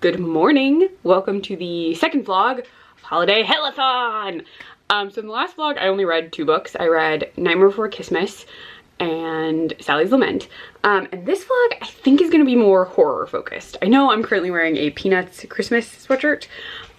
Good morning. Welcome to the second vlog of Holiday Hell-A-Thon. So in the last vlog, I only read 2 books. I read Nightmare Before Christmas and Sally's Lament. And this vlog, I think, is going to be more horror focused. I know I'm currently wearing a Peanuts Christmas sweatshirt.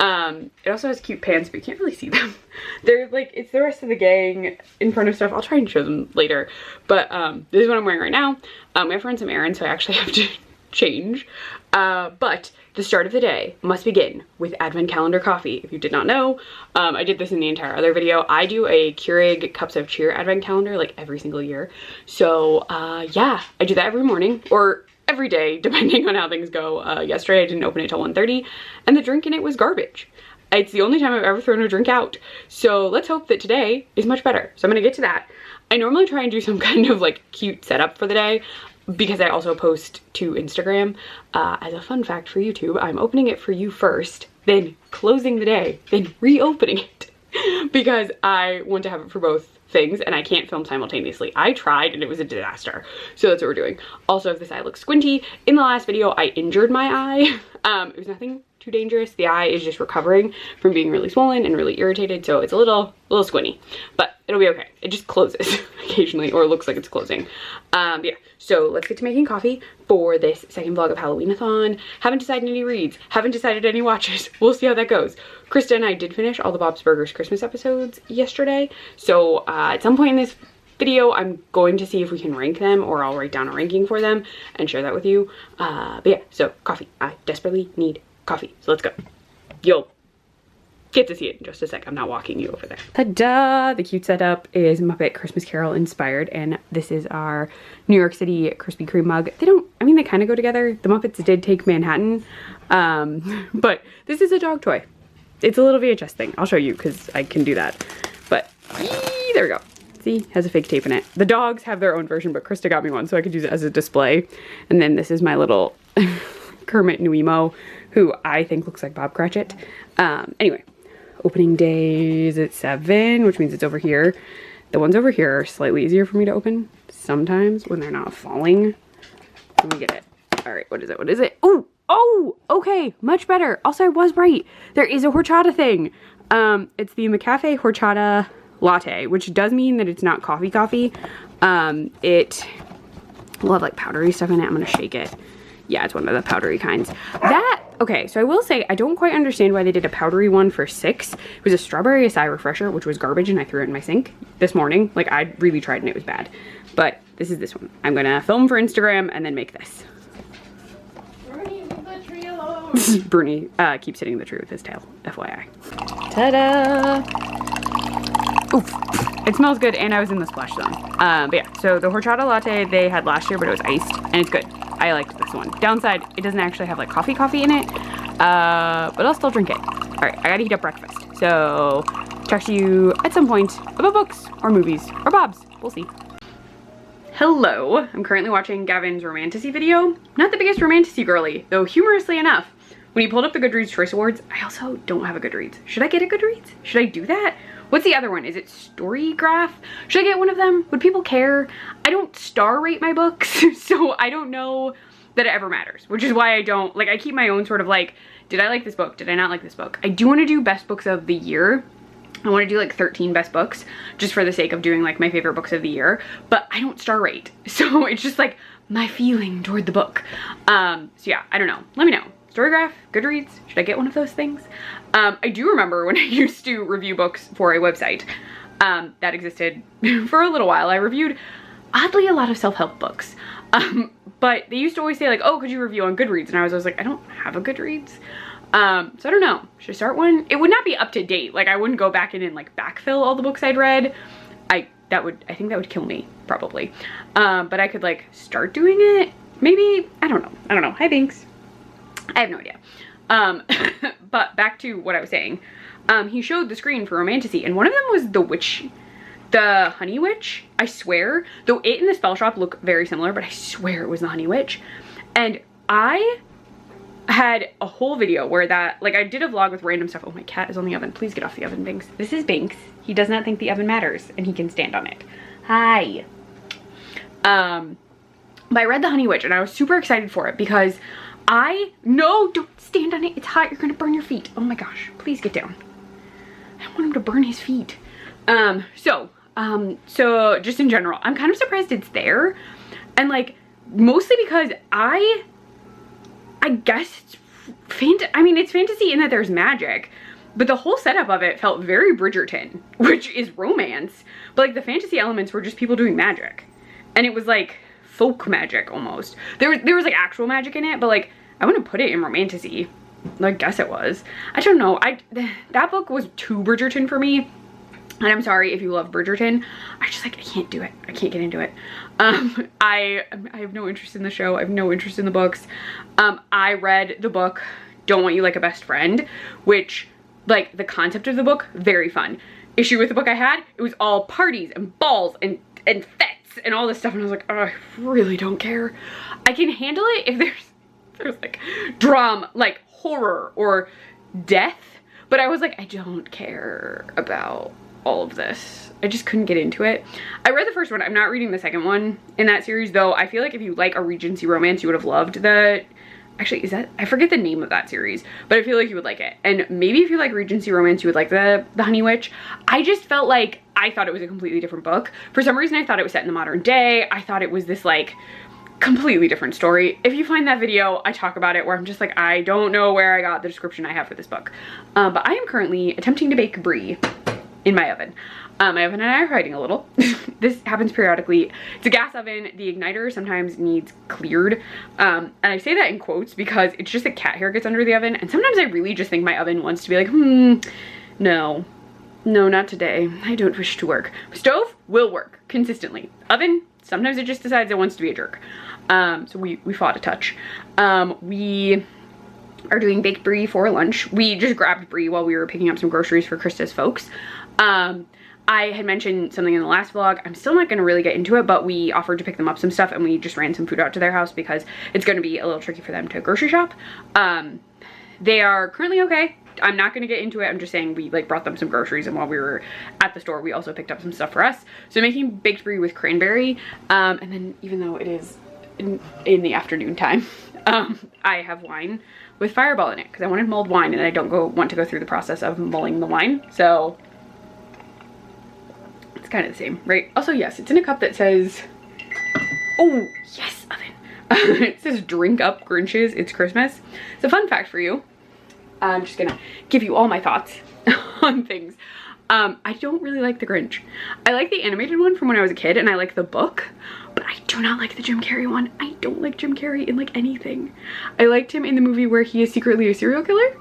It also has cute pants, but you can't really see them. They're like, it's the rest of the gang in front of stuff. I'll try and show them later. But this is what I'm wearing right now. I have to run some errands, so I actually have to change. But the start of the day must begin with Advent Calendar coffee. If you did not know, I did this in the entire other video. I do a Keurig Cups of Cheer Advent Calendar like every single year. So yeah, I do that every morning or every day depending on how things go. Yesterday I didn't open it till 1:30 and the drink in it was garbage. It's the only time I've ever thrown a drink out. So let's hope that today is much better. So I'm gonna get to that. I normally try and do some kind of like cute setup for the day, because I also post to Instagram. As a fun fact for YouTube, I'm opening it for you first, then closing the day, then reopening it because I want to have it for both things and I can't film simultaneously. I tried and it was a disaster. So that's what we're doing. Also, if this eye looks squinty, in the last video I injured my eye. It was nothing too dangerous. The eye is just recovering from being really swollen and really irritated, so it's a little squinty, but it'll be okay. It just closes occasionally, or looks like it's closing. Yeah, so let's get to making coffee for this second vlog of Halloween-a-thon. Haven't decided any reads, haven't decided any watches. We'll see how that goes. Krista and I did finish all the Bob's Burgers Christmas episodes yesterday, so at some point in this video I'm going to see if we can rank them, or I'll write down a ranking for them and share that with you. But yeah, so coffee. I desperately need coffee, so let's go. You'll get to see it in just a sec. I'm not walking you over there. Ta-da! The cute setup is Muppet Christmas Carol inspired, and this is our New York City Krispy Kreme mug. They kind of go together. The Muppets did take Manhattan, but this is a dog toy. It's a little VHS thing. I'll show you because I can do that. But there we go. See, has a fake tape in it. The dogs have their own version, but Krista got me one so I could use it as a display. And then this is my little Kermit Nuemo, who I think looks like Bob Cratchit. Anyway, opening day is at 7, which means it's over here. The ones over here are slightly easier for me to open sometimes when they're not falling. Let me get it. All right, what is it? What is it? Oh, okay, much better. Also, I was right. There is a horchata thing. It's the McCafe horchata latte, which does mean that it's not coffee. It will have like powdery stuff in it. I'm gonna shake it. Yeah, it's one of the powdery kinds. Okay, so I will say, I don't quite understand why they did a powdery one for $6. It was a strawberry acai refresher, which was garbage, and I threw it in my sink this morning. Like, I really tried and it was bad. But this is this one. I'm gonna film for Instagram and then make this. Bruni, leave the tree alone. Bruni keeps hitting the tree with his tail, FYI. Ta-da! Oof. It smells good, and I was in the splash zone. But yeah, so the horchata latte they had last year, but it was iced, and it's good. I liked this one. Downside, it doesn't actually have like coffee in it, but I'll still drink it. All right, I gotta heat up breakfast. So talk to you at some point about books or movies or Bob's. We'll see. Hello, I'm currently watching Gavin's Romantasy video. Not the biggest Romantasy girly, though humorously enough, when he pulled up the Goodreads Choice Awards, I also don't have a Goodreads. Should I get a Goodreads? Should I do that? What's the other one? Is it Storygraph? Should I get one of them? Would people care? I don't star rate my books, so I don't know that it ever matters, which is why I don't, like, I keep my own sort of like, did I like this book? Did I not like this book? I do want to do best books of the year. I want to do like 13 best books just for the sake of doing like my favorite books of the year, but I don't star rate. So it's just like my feeling toward the book. So yeah, I don't know. Let me know. Storygraph, Goodreads, should I get one of those things? I do remember when I used to review books for a website that existed for a little while. I reviewed, oddly, a lot of self-help books. But they used to always say like, oh, could you review on Goodreads? And I was always like, I don't have a Goodreads. So I don't know. Should I start one? It would not be up to date. Like, I wouldn't go back in and like backfill all the books I'd read. I think that would kill me, probably. But I could like start doing it. Maybe, I don't know. Hi, thanks. I have no idea. But back to what I was saying. He showed the screen for Romantasy, and one of them was the Honey Witch, I swear. Though it and the Spell Shop look very similar, but I swear it was the Honey Witch. And I had a whole video where that, like, I did a vlog with random stuff. Oh, my cat is on the oven. Please get off the oven, Binks. This is Binks. He does not think the oven matters, and he can stand on it. Hi. But I read The Honey Witch and I was super excited for it because no, don't stand on it. It's hot. You're gonna burn your feet. Oh my gosh, please get down. I don't want him to burn his feet. So just in general, I'm kind of surprised it's there. And like, mostly because I guess it's it's fantasy in that there's magic, but the whole setup of it felt very Bridgerton, which is romance, but like the fantasy elements were just people doing magic. And it was like folk magic almost. There was like actual magic in it, but like I wouldn't put it in romantasy. I guess it was. I don't know. That book was too Bridgerton for me. And I'm sorry if you love Bridgerton. I can't do it. I can't get into it. I have no interest in the show. I have no interest in the books. I read the book Don't Want You Like a Best Friend, which, like, the concept of the book, very fun. Issue with the book I had, it was all parties and balls and fetes and all this stuff, and I was like, oh, I really don't care. I can handle it if there's like drama, like horror or death, but I was like, I don't care about all of this. I just couldn't get into it. I read the first one. I'm not reading the second one in that series, though. I feel like if you like a Regency romance, you would have loved actually, I forget the name of that series, but I feel like you would like it. And maybe if you like Regency romance, you would like the Honey Witch. I just felt like I thought it was a completely different book. For some reason, I thought it was set in the modern day. I thought it was this like completely different story. If you find that video, I talk about it where I'm just like, I don't know where I got the description I have for this book. But I am currently attempting to bake brie in my oven. My oven and I are fighting a little. This happens periodically. It's a gas oven. The igniter sometimes needs cleared. And I say that in quotes because it's just that cat hair gets under the oven. And sometimes I really just think my oven wants to be like, no, not today. I don't wish to work. Stove will work consistently. Oven, sometimes it just decides it wants to be a jerk. So we fought a touch. We are doing baked brie for lunch. We just grabbed brie while we were picking up some groceries for Krista's folks. I had mentioned something in the last vlog. I'm still not going to really get into it, but we offered to pick them up some stuff and we just ran some food out to their house because it's going to be a little tricky for them to grocery shop. They are currently okay. I'm not going to get into it. I'm just saying we like brought them some groceries, and while we were at the store, we also picked up some stuff for us. So making baked brie with cranberry. And then even though it is in the afternoon time, I have wine with Fireball in it because I wanted mulled wine and I don't want to go through the process of mulling the wine. So it's kind of the same, right? Also, yes, it's in a cup that says, oh, yes, oven. It says drink up Grinches, it's Christmas. It's a fun fact for you. I'm just gonna give you all my thoughts on things. I don't really like the Grinch. I like the animated one from when I was a kid and I like the book, but I do not like the Jim Carrey one. I don't like Jim Carrey in like anything. I liked him in the movie where he is secretly a serial killer,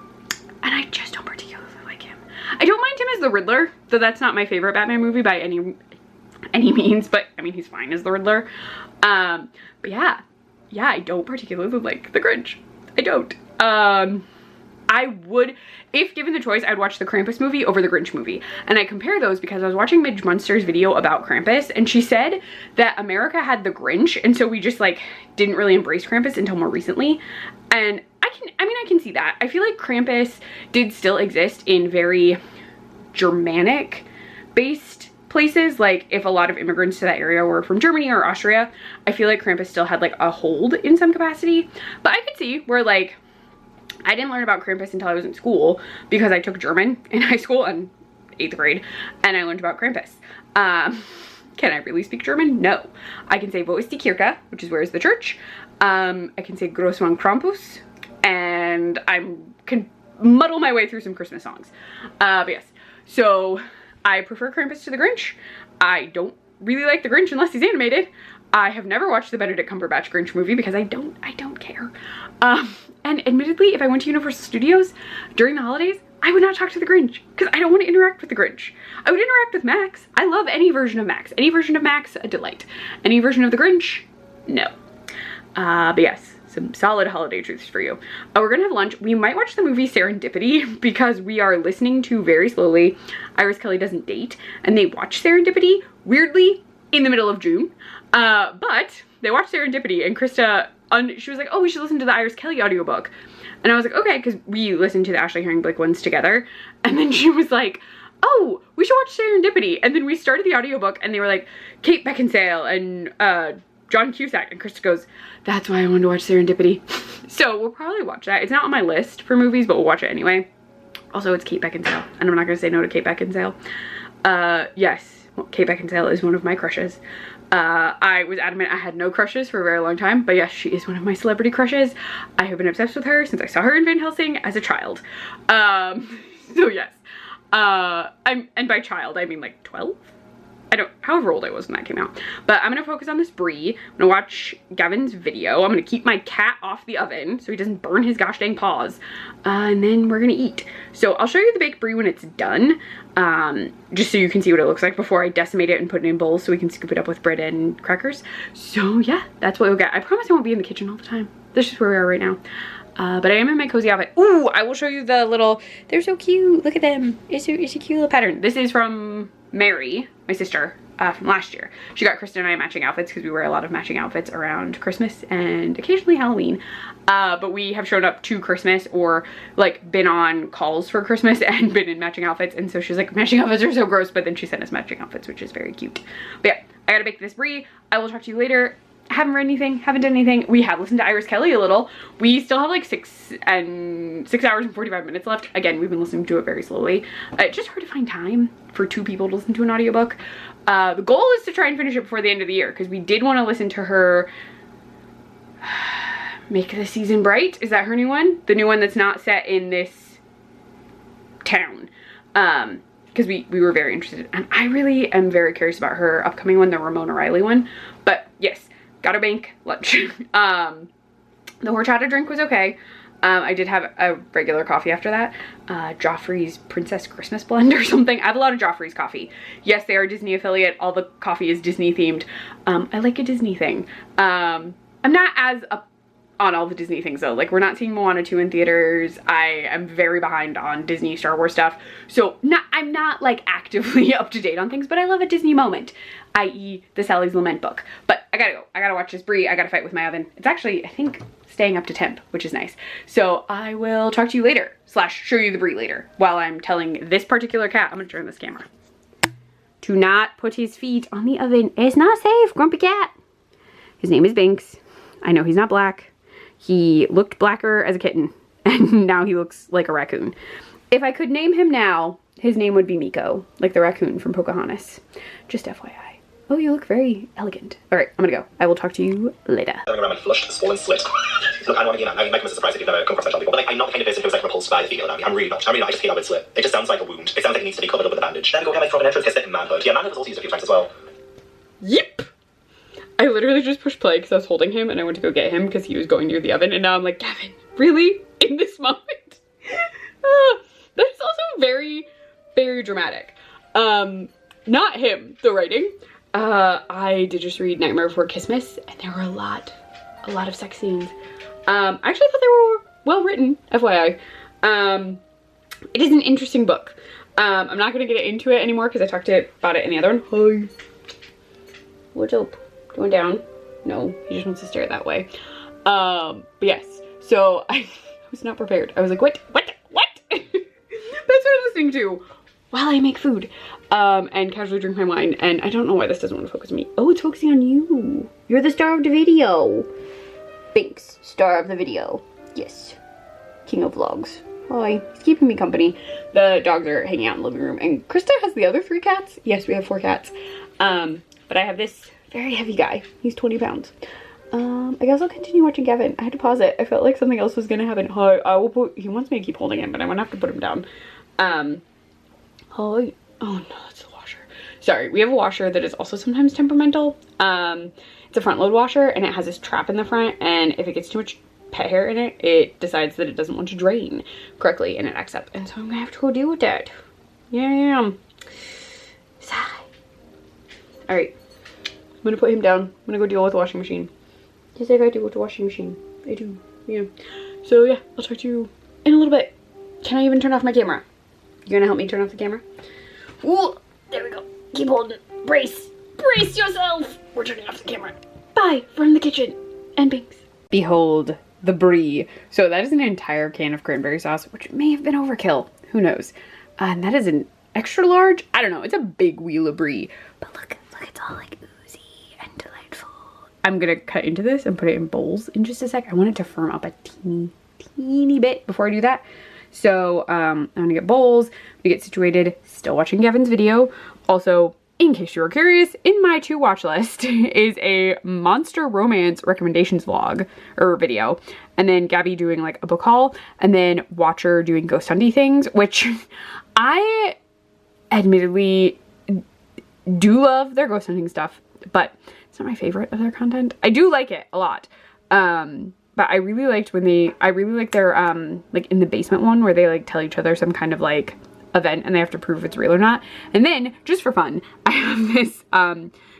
and I just don't particularly like him. I don't mind him as the Riddler, though that's not my favorite Batman movie by any means, but I mean, he's fine as the Riddler. But yeah, I don't particularly like the Grinch. I don't. I would, if given the choice, I'd watch the Krampus movie over the Grinch movie. And I compare those because I was watching Midge Munster's video about Krampus, and she said that America had the Grinch, and so we just like didn't really embrace Krampus until more recently. And I can see that. I feel like Krampus did still exist in very Germanic based places. Like if a lot of immigrants to that area were from Germany or Austria, I feel like Krampus still had like a hold in some capacity. But I could see where like, I didn't learn about Krampus until I was in school because I took German in high school in 8th grade and I learned about Krampus. Can I really speak German? No. I can say Wo ist die Kirche, which is where is the church. I can say Großmann Krampus, and I can muddle my way through some Christmas songs. But yes, so I prefer Krampus to the Grinch. I don't really like the Grinch unless he's animated. I have never watched the Benedict Cumberbatch Grinch movie because I don't care. And admittedly, if I went to Universal Studios during the holidays, I would not talk to the Grinch because I don't want to interact with the Grinch. I would interact with Max. I love any version of Max. Any version of Max, a delight. Any version of the Grinch, no. But yes, some solid holiday truths for you. We're gonna have lunch. We might watch the movie Serendipity because we are listening to very slowly Iris Kelly Doesn't Date, and they watch Serendipity weirdly in the middle of June. But they watched Serendipity, and Krista, she was like, oh, we should listen to the Iris Kelly audiobook. And I was like, okay, because we listened to the Ashley Herring Blake ones together. And then she was like, oh, we should watch Serendipity. And then we started the audiobook and they were like, Kate Beckinsale and John Cusack. And Krista goes, that's why I wanted to watch Serendipity. So we'll probably watch that. It's not on my list for movies, but we'll watch it anyway. Also, it's Kate Beckinsale, and I'm not gonna say no to Kate Beckinsale. Yes, well, Kate Beckinsale is one of my crushes. I was adamant I had no crushes for a very long time, but yes, she is one of my celebrity crushes. I have been obsessed with her since I saw her in Van Helsing as a child. So yes. And by child, I mean like 12? However old I was when that came out. But I'm gonna focus on this brie. I'm gonna watch Gavin's video. I'm gonna keep my cat off the oven so he doesn't burn his gosh dang paws. And then we're gonna eat. So I'll show you the baked brie when it's done. Just so you can see what it looks like before I decimate it and put it in bowls so we can scoop it up with bread and crackers. So yeah, that's what we'll get. I promise I won't be in the kitchen all the time. This is where we are right now. But I am in my cozy outfit. Ooh, I will show you the little, they're so cute. Look at them. It's a cute little pattern. This is from Mary, my sister, from last year. She got Kristen and I matching outfits because we wear a lot of matching outfits around Christmas and occasionally Halloween. But we have shown up to Christmas or like been on calls for Christmas and been in matching outfits. And so she's like, matching outfits are so gross, but then she sent us matching outfits, which is very cute. But yeah, I gotta bake this brie. I will talk to you later. Haven't read anything, haven't done anything. We have listened to Iris Kelly a little. We still have like 6 hours and 45 minutes left. Again, we've been listening to it very slowly. It's just hard to find time for 2 people to listen to an audiobook. The goal is to try and finish it before the end of the year because we did want to listen to her Make the Season Bright. Is that her new one? The new one that's not set in this town. Because we were very interested. And I really am very curious about her upcoming one, the Ramona Riley one. But yes. Gotta bank lunch. The horchata drink was okay. I did have a regular coffee after that. Joffrey's Princess Christmas Blend or something. I have a lot of Joffrey's coffee. Yes, they are a Disney affiliate. All the coffee is Disney themed. I like a Disney thing. I'm not as up on all the Disney things though. Like we're not seeing Moana 2 in theaters. I am very behind on Disney Star Wars stuff. So I'm not like actively up to date on things, but I love a Disney moment, i.e. the Sally's Lament book. But I gotta go. I gotta watch this brie. I gotta fight with my oven. It's actually, I think, staying up to temp, which is nice. So I will talk to you later, / show you the brie later while I'm telling this particular cat. I'm gonna turn this camera. Do not put his feet on the oven. It's not safe, grumpy cat. His name is Binks. I know he's not black. He looked blacker as a kitten, and now he looks like a raccoon. If I could name him now, his name would be Miko, like the raccoon from Pocahontas. Just FYI. Oh, you look very elegant. All right, I'm gonna go. I will talk to you later. Going around my flushed, swollen slit. Look, I don't want to get that. It might come as a surprise if you've never come across that before. But like, I'm not the kind of person who's like repulsed by the female anatomy. I'm really not. I just hate how it's slit. It just sounds like a wound. It sounds like it needs to be covered up with a bandage. Then go get my throat and entrance kiss it in manhood. Yeah, manhood was also used a few times as well. Yep. I literally just pushed play because I was holding him and I went to go get him because he was going near the oven, and now I'm like, Gavin, really? In this moment? That is also very, very dramatic. Not him, the writing. I did just read Nightmare Before Christmas, and there were a lot of sex scenes. I actually thought they were well written, FYI. It is an interesting book. I'm not gonna get into it anymore because I talked about it in the other one. Hi. What's up? Going down? No, he just wants to stare that way. But yes, so I was not prepared. I was like, what? That's what I'm listening to while I make food. And casually drink my wine. And I don't know why this doesn't want to focus on me. Oh, it's focusing on you. You're the star of the video. Binks, star of the video. Yes. King of vlogs. Hi. He's keeping me company. The dogs are hanging out in the living room. And Krista has the other 3 cats. Yes, we have 4 cats. But I have this very heavy guy. He's 20 pounds. I guess I'll continue watching Gavin. I had to pause it. I felt like something else was gonna happen. Hi. I will put, he wants me to keep holding him, but I'm gonna have to put him down. Hi. Oh no, it's the washer. Sorry, we have a washer that is also sometimes temperamental. It's a front load washer and it has this trap in the front, and if it gets too much pet hair in it, it decides that it doesn't want to drain correctly and it acts up. And so I'm gonna have to go deal with that. Yeah. Sigh. Alright. I'm gonna put him down. I'm gonna go deal with the washing machine. Yes, I gotta deal with the washing machine. I do. Yeah. So yeah, I'll talk to you in a little bit. Can I even turn off my camera? You're gonna help me turn off the camera? Ooh, there we go. Keep holding. Brace. Brace yourself. We're turning off the camera. Bye from the kitchen and Binks. Behold the brie. So that is an entire can of cranberry sauce, which may have been overkill. Who knows? And that is an extra large. I don't know. It's a big wheel of brie. But look, it's all like oozy and delightful. I'm gonna cut into this and put it in bowls in just a sec. I want it to firm up a teeny bit before I do that. So I'm gonna get bowls, I'm gonna get situated, still watching Gavin's video. Also, in case you were curious, in my to watch list is a monster romance recommendations vlog or video, and then Gabby doing like a book haul, and then Watcher doing ghost hunty things, which I admittedly do love their ghost hunting stuff, but it's not my favorite of their content. I do like it a lot. But I really liked when I really like their, like in the basement one where they like tell each other some kind of like event and they have to prove if it's real or not. And then just for fun, I have this,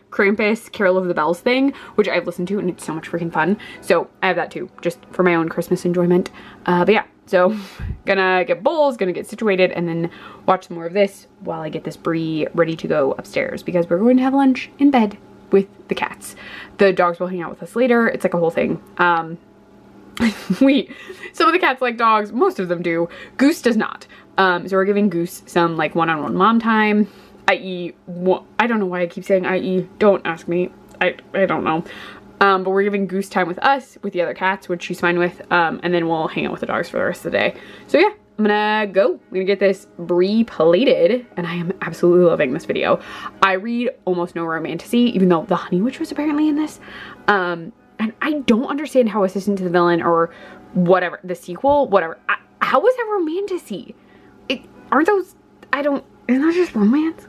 Krampus Carol of the Bells thing, which I've listened to and it's so much freaking fun. So I have that too, just for my own Christmas enjoyment. But yeah, so gonna get bowls, gonna get situated, and then watch some more of this while I get this brie ready to go upstairs because we're going to have lunch in bed with the cats. The dogs will hang out with us later. It's like a whole thing. Some of the cats like dogs, most of them do. Goose does not. So we're giving Goose some like one-on-one mom time, i.e. I don't know why I keep saying i.e. Don't ask me. I don't know. But we're giving Goose time with us, with the other cats, which she's fine with, and then we'll hang out with the dogs for the rest of the day. So yeah, I'm gonna go. I'm gonna get this brie plated, and I am absolutely loving this video. I read almost no romantasy, even though The Honey Witch was apparently in this. And I don't understand how Assistant to the Villain or whatever, the sequel, whatever. How was that romantasy? Aren't those, isn't that just romance?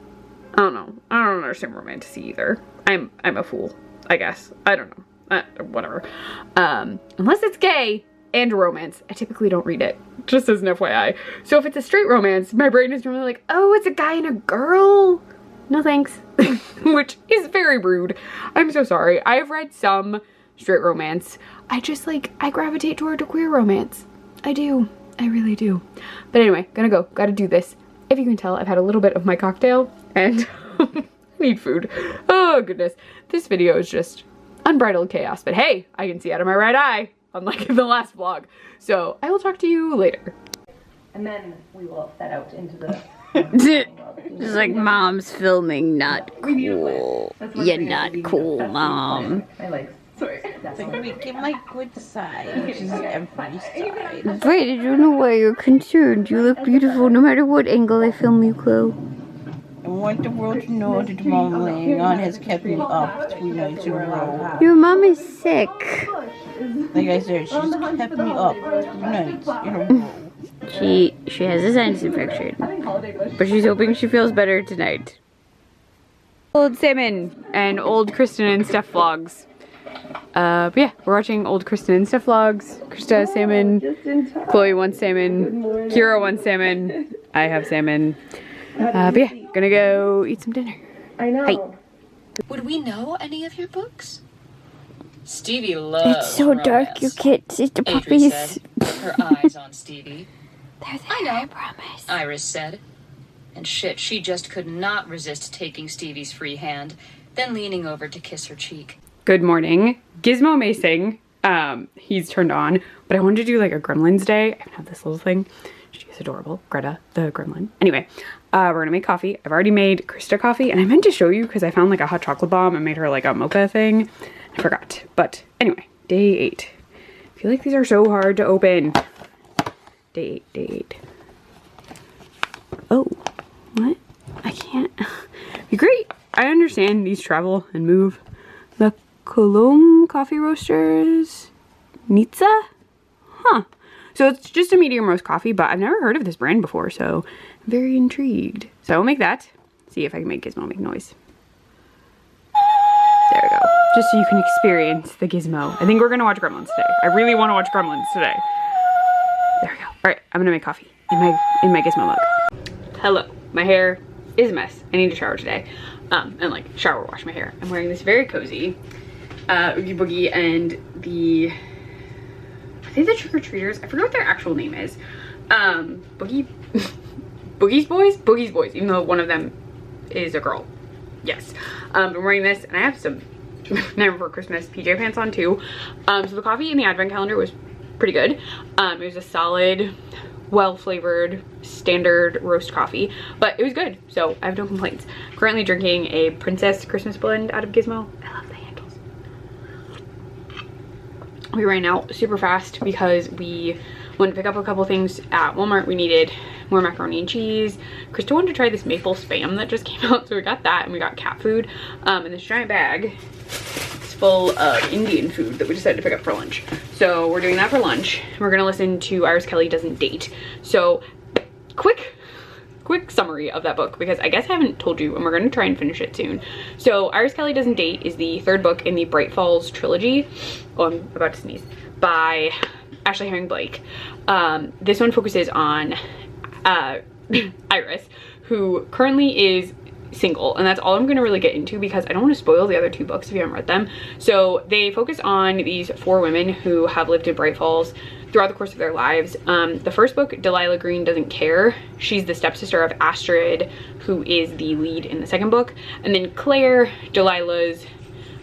I don't know. I don't understand romantasy either. I'm a fool, I guess. I don't know. Whatever. Unless it's gay and romance, I typically don't read it, just as an FYI. So if it's a straight romance, my brain is normally like, oh, it's a guy and a girl. No thanks. Which is very rude. I'm so sorry. I've read some straight romance. I just like, I gravitate toward a queer romance. I do. I really do. But anyway, gonna go. Gotta do this. If you can tell, I've had a little bit of my cocktail and I need food. Oh goodness. This video is just unbridled chaos. But hey, I can see out of my right eye, unlike in the last vlog. So I will talk to you later. And then we will head out into the... Just like mom's filming, not cool. You're not cool, mom. My legs. Sorry. It's like making my good side, which is every side. Wait, I don't know why you're concerned. You look beautiful no matter what angle I film you, Chloe. I want the world to know that mom laying on has kept me up 3 nights in a row. Your mom is sick. Like I said, she's kept me up 3 nights in a row. She has a sinus infection, but she's hoping she feels better tonight. Old Salmon and old Kristen and Steph vlogs. But yeah, we're watching old Kristen and Steph vlogs. Krista has salmon, Chloe wants salmon, Kira wants salmon, I have salmon. But yeah, gonna go eat some dinner. I know. Hi. Would we know any of your books? Stevie loves It's so dark, romance, you can't see the Adri puppies. said, her eyes on Stevie. They're I there, know. I promise. Iris said. And shit, she just could not resist taking Stevie's free hand, then leaning over to kiss her cheek. Good morning. Gizmo may sing. He's turned on, but I wanted to do like a Gremlins day. I have this little thing. She is adorable. Greta, the gremlin. Anyway, we're gonna make coffee. I've already made Krista coffee, and I meant to show you because I found like a hot chocolate bomb and made her like a mocha thing. I forgot. But anyway, day 8. I feel like these are so hard to open. Day 8. Oh, what? I can't. Be great. I understand these travel and move. The Cologne Coffee Roasters Nizza? Huh. So it's just a medium roast coffee, but I've never heard of this brand before, so I'm very intrigued. So I'll make that. See if I can make Gizmo make noise. There we go. Just so you can experience the Gizmo. I think we're gonna watch Gremlins today. I really want to watch Gremlins today. There we go. All right, I'm gonna make coffee in my Gizmo mug. Hello. My hair is a mess. I need to shower today. And like shower wash my hair. I'm wearing this very cozy Oogie Boogie and the, I think the Trick-or-Treaters, I forget what their actual name is. Boogie's Boys, even though one of them is a girl. Yes. I'm wearing this and I have some Night Before Christmas PJ pants on too. So the coffee in the advent calendar was pretty good. It was a solid, well-flavored, standard roast coffee, but it was good, so I have no complaints. Currently drinking a Princess Christmas blend out of Gizmo. I love the handles. we ran out super fast because we wanted to pick up a couple things at Walmart. We needed more macaroni and cheese. Krista wanted to try this maple spam that just came out, so we got that, and we got cat food. And this giant bag is full of Indian food that we decided to pick up for lunch. So we're doing that for lunch. We're gonna listen to Iris Kelly Doesn't Date. So quick summary of that book, because I guess I haven't told you, and we're gonna try and finish it soon. So Iris Kelly Doesn't Date is the third book in the Bright Falls trilogy. Oh, I'm about to sneeze. By Ashley Herring Blake. This one focuses on Iris, who currently is single, and that's all I'm gonna really get into because I don't want to spoil the other two books if you haven't read them. So they focus on these 4 women who have lived in Bright Falls throughout the course of their lives. The first book, Delilah Green Doesn't Care. She's the stepsister of Astrid, who is the lead in the second book. And then Claire, Delilah's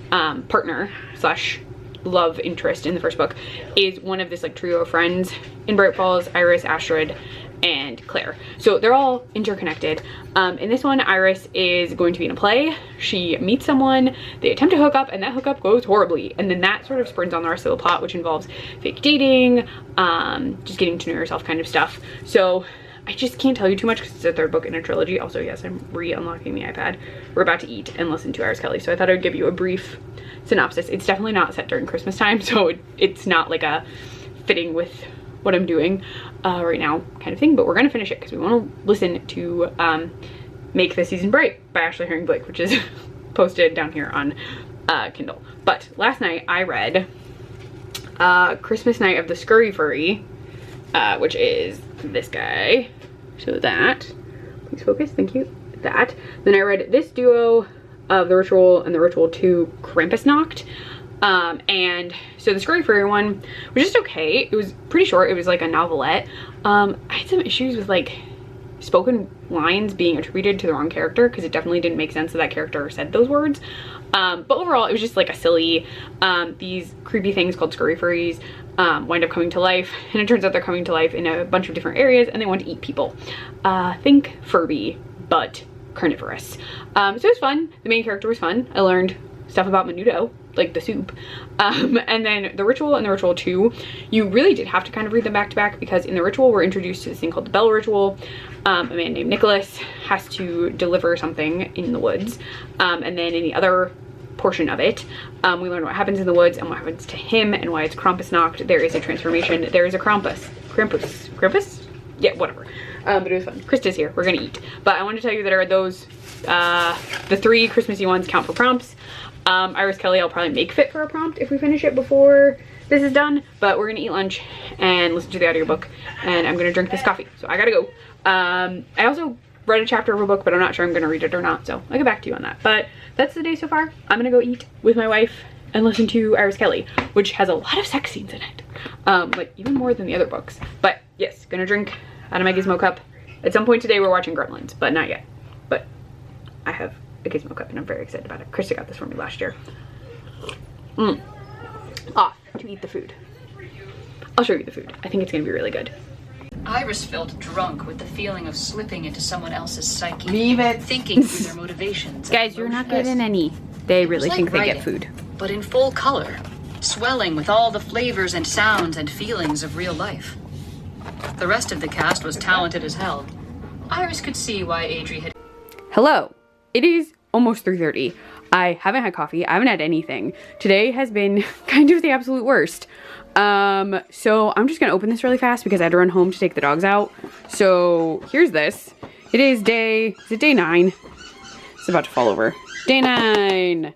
partner slash love interest in the first book, is one of this like trio of friends in Bright Falls: Iris, Astrid, and Claire. So they're all interconnected. In this one, Iris is going to be in a play. She meets someone, they attempt to hook up, and that hookup goes horribly. And then that sort of spurns on the rest of the plot, which involves fake dating, just getting to know yourself kind of stuff. So I just can't tell you too much because it's a third book in a trilogy. Also, yes, I'm re-unlocking the iPad. We're about to eat and listen to Iris Kelly, so I thought I would give you a brief synopsis. It's definitely not set during Christmas time, so it's not like a fitting with what I'm doing right now kind of thing, but we're gonna finish it because we want to listen to Make the Season Bright by Ashley Herring Blake, which is posted down here on Kindle. But last night I read Christmas Night of the Scurry Furry, which is this guy. So that, please focus, thank you, that. Then I read this duo of The Ritual and The Ritual 2, Krampusnacht. And so the Scurry Furry one was just okay. It was pretty short. It was like a novelette. I had some issues with like spoken lines being attributed to the wrong character, because it definitely didn't make sense that that character said those words. But overall, it was just like a silly, these creepy things called Scurry Furries wind up coming to life, and it turns out they're coming to life in a bunch of different areas, and they want to eat people. Think Furby, but carnivorous. So it was fun. The main character was fun. I learned stuff about menudo, like the soup. And then The Ritual and The Ritual 2, you really did have to kind of read them back to back, because in The Ritual we're introduced to this thing called the Bell Ritual. A man named Nicholas has to deliver something in the woods, and then in the other portion of it, we learn what happens in the woods and what happens to him and why it's Krampusnacht. There is a transformation. There is a Krampus? Yeah, whatever. But it was fun. Krista's here. We're gonna eat. But I wanted to tell you that I read those, the 3 Christmassy ones count for prompts. Iris Kelly I'll probably make fit for a prompt if we finish it before this is done, but we're gonna eat lunch and listen to the audiobook, and I'm gonna drink this coffee, so I gotta go. I also read a chapter of a book, but I'm not sure I'm gonna read it or not, so I'll get back to you on that. But that's the day so far. I'm gonna go eat with my wife and listen to Iris Kelly, which has a lot of sex scenes in it, like even more than the other books. But yes, gonna drink out of my gizmo cup. At some point today we're watching Gremlins, but not yet. But I have a gizmo cup and I'm very excited about it. Krista got this for me last year. Off to eat the food. I'll show you the food. I think it's gonna be really good. Iris felt drunk with the feeling of slipping into someone else's psyche. Leave it. Thinking through their motivations. Guys, you're not getting any. They really think they get food. But in full color, swelling with all the flavors and sounds and feelings of real life. The rest of the cast was talented as hell. Iris could see why Adri had... Hello. It is almost 3:30. I haven't had coffee. I haven't had anything. Today has been kind of the absolute worst. So I'm just gonna open this really fast because I had to run home to take the dogs out. So here's this. It is day 9? It's about to fall over. Day 9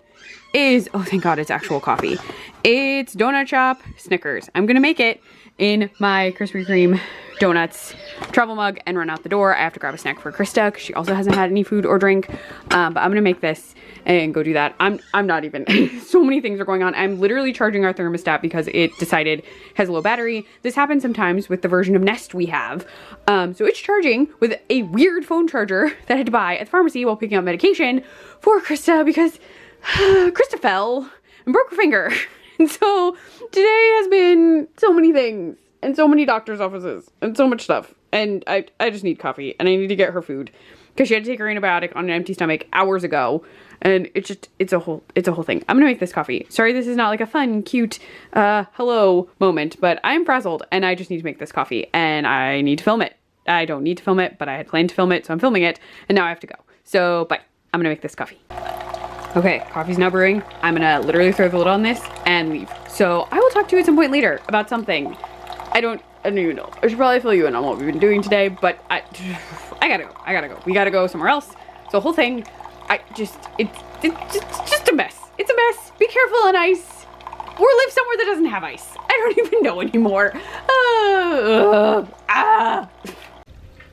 is, oh thank God it's actual coffee. It's donut shop Snickers. I'm gonna make it in my Krispy Kreme donuts travel mug and run out the door. I have to grab a snack for Krista because she also hasn't had any food or drink. But I'm gonna make this and go do that. I'm not even, so many things are going on. I'm literally charging our thermostat because it decided it has a low battery. This happens sometimes with the version of Nest we have. So it's charging with a weird phone charger that I had to buy at the pharmacy while picking up medication for Krista because Krista fell and broke her finger. And so today has been so many things and so many doctor's offices and so much stuff. And I just need coffee and I need to get her food because she had to take her antibiotic on an empty stomach hours ago. And it's a whole thing. I'm gonna make this coffee. Sorry, this is not like a fun, cute, hello moment, but I'm frazzled and I just need to make this coffee and I need to film it. I don't need to film it, but I had planned to film it, so I'm filming it and now I have to go. So bye, I'm gonna make this coffee. Okay, coffee's now brewing. I'm gonna literally throw the lid on this and leave. So I will talk to you at some point later about something. I don't even know. I should probably fill you in on what we've been doing today, but I gotta go. We gotta go somewhere else. So the whole thing, it's just a mess. It's a mess. Be careful on ice. Or live somewhere that doesn't have ice. I don't even know anymore.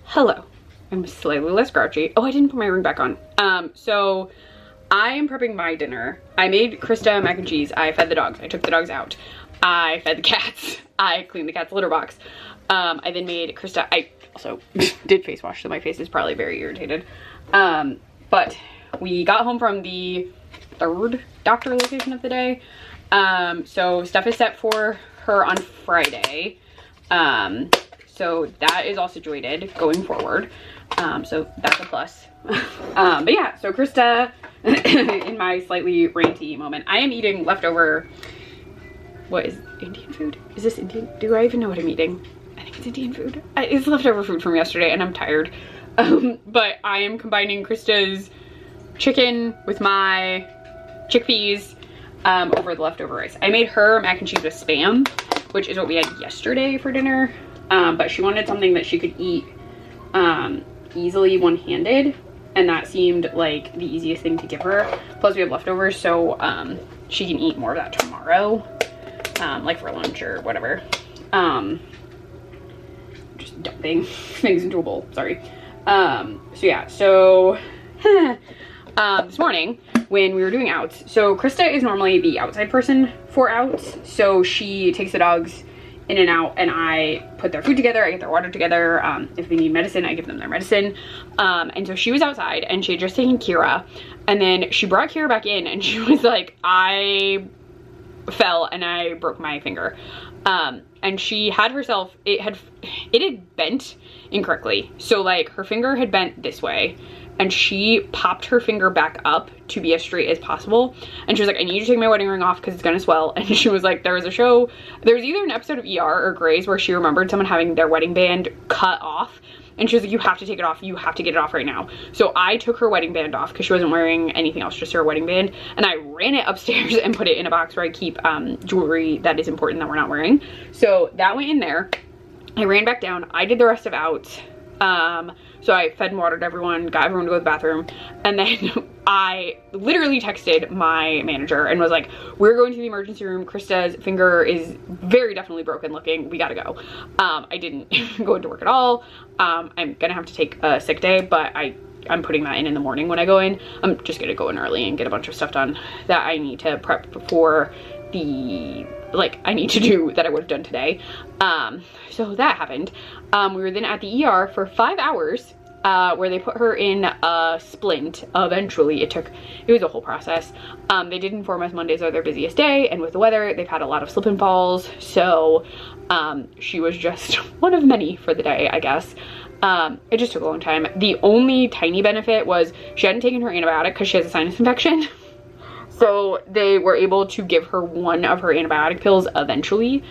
Hello. I'm slightly less grouchy. Oh, I didn't put my ring back on. So I am prepping my dinner. I made Krista mac and cheese. I fed the dogs. I took the dogs out. I fed the cats. I cleaned the cat's litter box. I then made Krista, I also did face wash, so my face is probably very irritated. But we got home from the third doctor location of the day. So stuff is set for her on Friday. So that is all situated going forward. So that's a plus. But yeah, so Krista, in my slightly ranty moment, I am eating leftover, what is Indian food? Is this Indian? Do I even know what I'm eating? I think it's Indian food. It's leftover food from yesterday and I'm tired. But I am combining Krista's chicken with my chickpeas over the leftover rice. I made her mac and cheese with Spam, which is what we had yesterday for dinner. But she wanted something that she could eat easily one-handed, and that seemed like the easiest thing to give her. Plus we have leftovers, so she can eat more of that tomorrow, like for lunch or whatever. Just dumping things into a bowl, sorry. So yeah, so this morning when we were doing outs, so Krista is normally the outside person for outs, so she takes the dogs in and out and I put their food together, I get their water together. If they need medicine, I give them their medicine. And so she was outside and she had just taken Kira, and then she brought Kira back in and she was like, I fell and I broke my finger. And she had herself, it had bent incorrectly. So like her finger had bent this way and she popped her finger back up to be as straight as possible. And she was like, I need you to take my wedding ring off because it's gonna swell. And she was like, there was either an episode of ER or Grey's where she remembered someone having their wedding band cut off. And she was like, you have to take it off. You have to get it off right now. So I took her wedding band off because she wasn't wearing anything else, just her wedding band. And I ran it upstairs and put it in a box where I keep jewelry that is important that we're not wearing. So that went in there. I ran back down. I did the rest of outs. So I fed and watered everyone, got everyone to go to the bathroom. And then I literally texted my manager and was like, we're going to the emergency room. Krista's finger is very definitely broken looking. We gotta go. I didn't go into work at all. I'm gonna have to take a sick day, but I'm putting that in the morning when I go in. I'm just gonna go in early and get a bunch of stuff done that I need to prep before the, like, I need to do that I would have done today. So that happened. We were then at the ER for 5 hours, where they put her in a splint. Eventually it was a whole process. They did inform us Mondays are their busiest day, and with the weather they've had a lot of slip and falls, so she was just one of many for the day, I guess. It just took a long time. The only tiny benefit was she hadn't taken her antibiotic because she has a sinus infection. So they were able to give her one of her antibiotic pills eventually,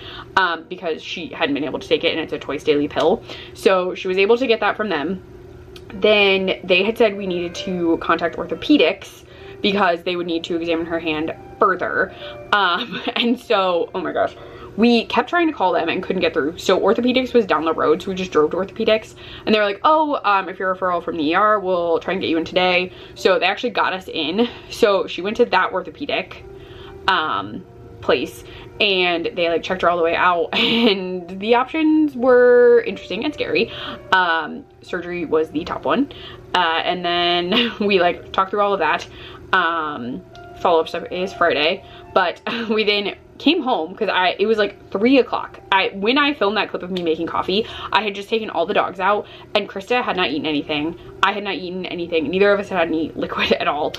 because she hadn't been able to take it, and it's a twice daily pill. So she was able to get that from them. Then they had said we needed to contact orthopedics because they would need to examine her hand further. And so, oh my gosh, we kept trying to call them and couldn't get through. So orthopedics was down the road, so we just drove to orthopedics, and they were like, oh, if you're a referral from the ER, we'll try and get you in today. So they actually got us in. So she went to that orthopedic place, and they like checked her all the way out, and the options were interesting and scary. Surgery was the top one, and then we like talked through all of that. Follow-up stuff is Friday, but we then came home because it was like 3 o'clock. When I filmed that clip of me making coffee, I had just taken all the dogs out, and Krista had not eaten anything. I had not eaten anything. Neither of us had any liquid at all.